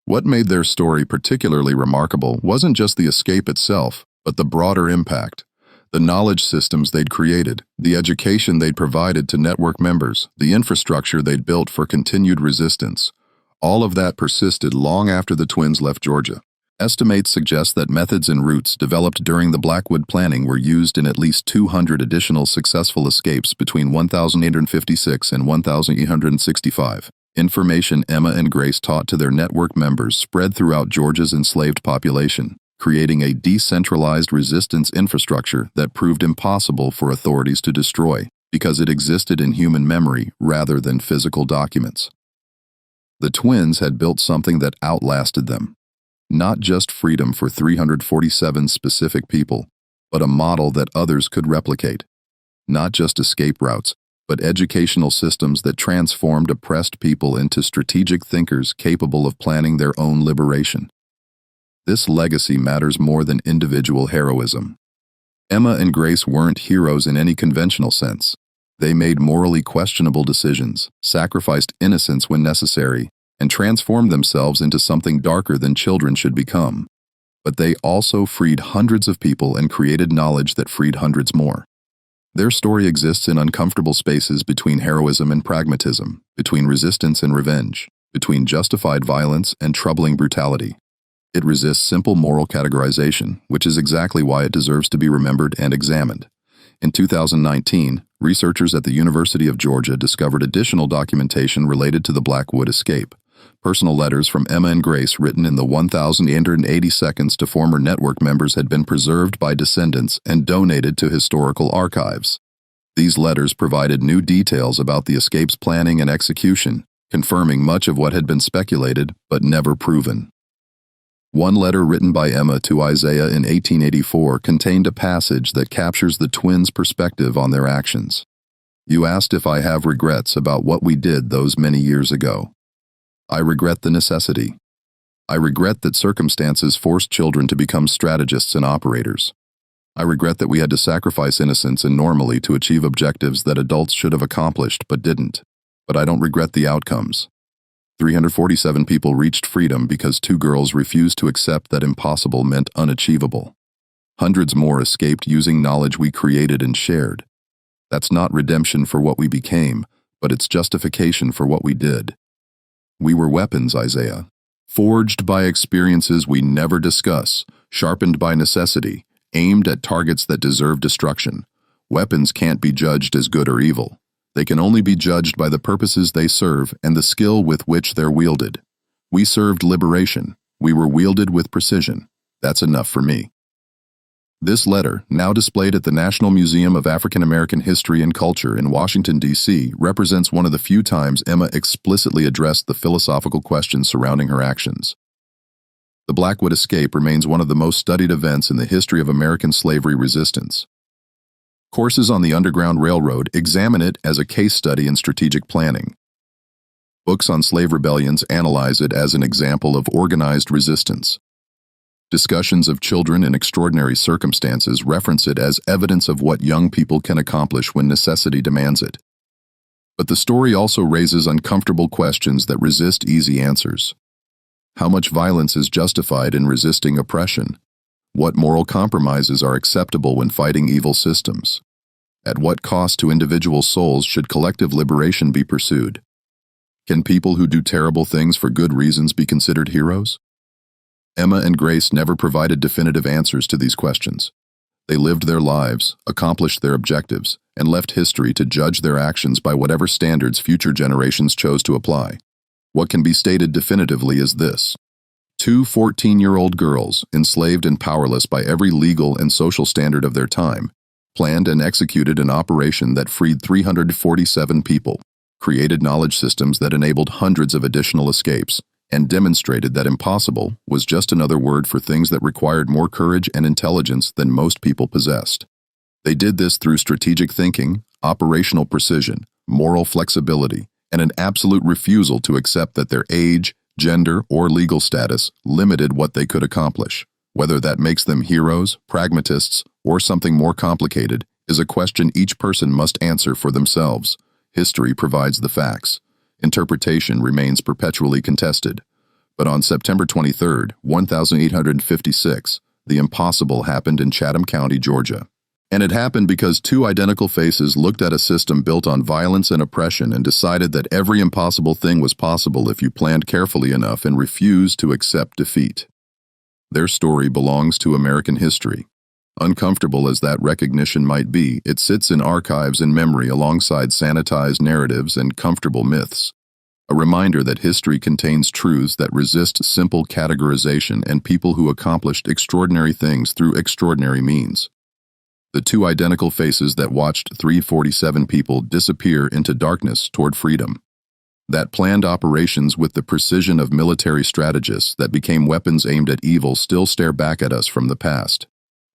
What made their story particularly remarkable wasn't just the escape itself, but the broader impact. The knowledge systems they'd created, the education they'd provided to network members, the infrastructure they'd built for continued resistance. All of that persisted long after the twins left Georgia. Estimates suggest that methods and routes developed during the Blackwood planning were used in at least 200 additional successful escapes between 1856 and 1865. Information Emma and Grace taught to their network members spread throughout Georgia's enslaved population, creating a decentralized resistance infrastructure that proved impossible for authorities to destroy because it existed in human memory rather than physical documents. The twins had built something that outlasted them. Not just freedom for 347 specific people, but a model that others could replicate. Not just escape routes, but educational systems that transformed oppressed people into strategic thinkers capable of planning their own liberation. This legacy matters more than individual heroism. Emma and Grace weren't heroes in any conventional sense. They made morally questionable decisions, sacrificed innocence when necessary, and transformed themselves into something darker than children should become. But they also freed hundreds of people and created knowledge that freed hundreds more. Their story exists in uncomfortable spaces between heroism and pragmatism, between resistance and revenge, between justified violence and troubling brutality. It resists simple moral categorization, which is exactly why it deserves to be remembered and examined. In 2019, researchers at the University of Georgia discovered additional documentation related to the Blackwood escape. Personal letters from Emma and Grace written in the 1,880 seconds to former network members had been preserved by descendants and donated to historical archives. These letters provided new details about the escape's planning and execution, confirming much of what had been speculated but never proven. One letter written by Emma to Isaiah in 1884 contained a passage that captures the twins' perspective on their actions. "You asked if I have regrets about what we did those many years ago. I regret the necessity. I regret that circumstances forced children to become strategists and operators. I regret that we had to sacrifice innocence and normally to achieve objectives that adults should have accomplished but didn't. But I don't regret the outcomes. 347 people reached freedom because 2 girls refused to accept that impossible meant unachievable. Hundreds more escaped using knowledge we created and shared. That's not redemption for what we became, but it's justification for what we did. We were weapons, Isaiah, forged by experiences we never discuss, sharpened by necessity, aimed at targets that deserve destruction. Weapons can't be judged as good or evil. They can only be judged by the purposes they serve and the skill with which they're wielded. We served liberation. We were wielded with precision. That's enough for me." This letter, now displayed at the National Museum of African American History and Culture in Washington, D.C., represents one of the few times Emma explicitly addressed the philosophical questions surrounding her actions. The Blackwood escape remains one of the most studied events in the history of American slavery resistance. Courses on the Underground Railroad examine it as a case study in strategic planning. Books on slave rebellions analyze it as an example of organized resistance. Discussions of children in extraordinary circumstances reference it as evidence of what young people can accomplish when necessity demands it. But the story also raises uncomfortable questions that resist easy answers. How much violence is justified in resisting oppression? What moral compromises are acceptable when fighting evil systems? At what cost to individual souls should collective liberation be pursued? Can people who do terrible things for good reasons be considered heroes? Emma and Grace never provided definitive answers to these questions. They lived their lives, accomplished their objectives, and left history to judge their actions by whatever standards future generations chose to apply. What can be stated definitively is this: 2 14-year-old girls, enslaved and powerless by every legal and social standard of their time, planned and executed an operation that freed 347 people, created knowledge systems that enabled hundreds of additional escapes, and demonstrated that impossible was just another word for things that required more courage and intelligence than most people possessed. They did this through strategic thinking, operational precision, moral flexibility, and an absolute refusal to accept that their age, gender, or legal status limited what they could accomplish. Whether that makes them heroes, pragmatists, or something more complicated is a question each person must answer for themselves. History provides the facts. Interpretation remains perpetually contested. But on September 23, 1856, the impossible happened in Chatham County, Georgia. And it happened because 2 identical faces looked at a system built on violence and oppression and decided that every impossible thing was possible if you planned carefully enough and refused to accept defeat. Their story belongs to American history. Uncomfortable as that recognition might be, it sits in archives and memory alongside sanitized narratives and comfortable myths. A reminder that history contains truths that resist simple categorization and people who accomplished extraordinary things through extraordinary means. The 2 identical faces that watched 347 people disappear into darkness toward freedom. That planned operations with the precision of military strategists that became weapons aimed at evil still stare back at us from the past.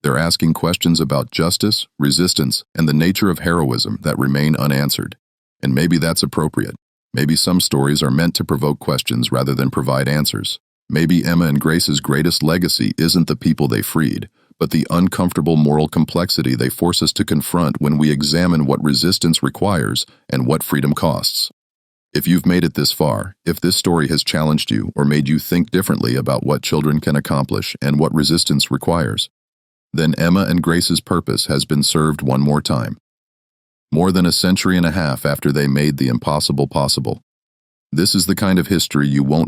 They're asking questions about justice, resistance, and the nature of heroism that remain unanswered. And maybe that's appropriate. Maybe some stories are meant to provoke questions rather than provide answers. Maybe Emma and Grace's greatest legacy isn't the people they freed, but the uncomfortable moral complexity they force us to confront when we examine what resistance requires and what freedom costs. If you've made it this far, if this story has challenged you or made you think differently about what children can accomplish and what resistance requires, then Emma and Grace's purpose has been served one more time. More than a century and a half after they made the impossible possible. This is the kind of history you won't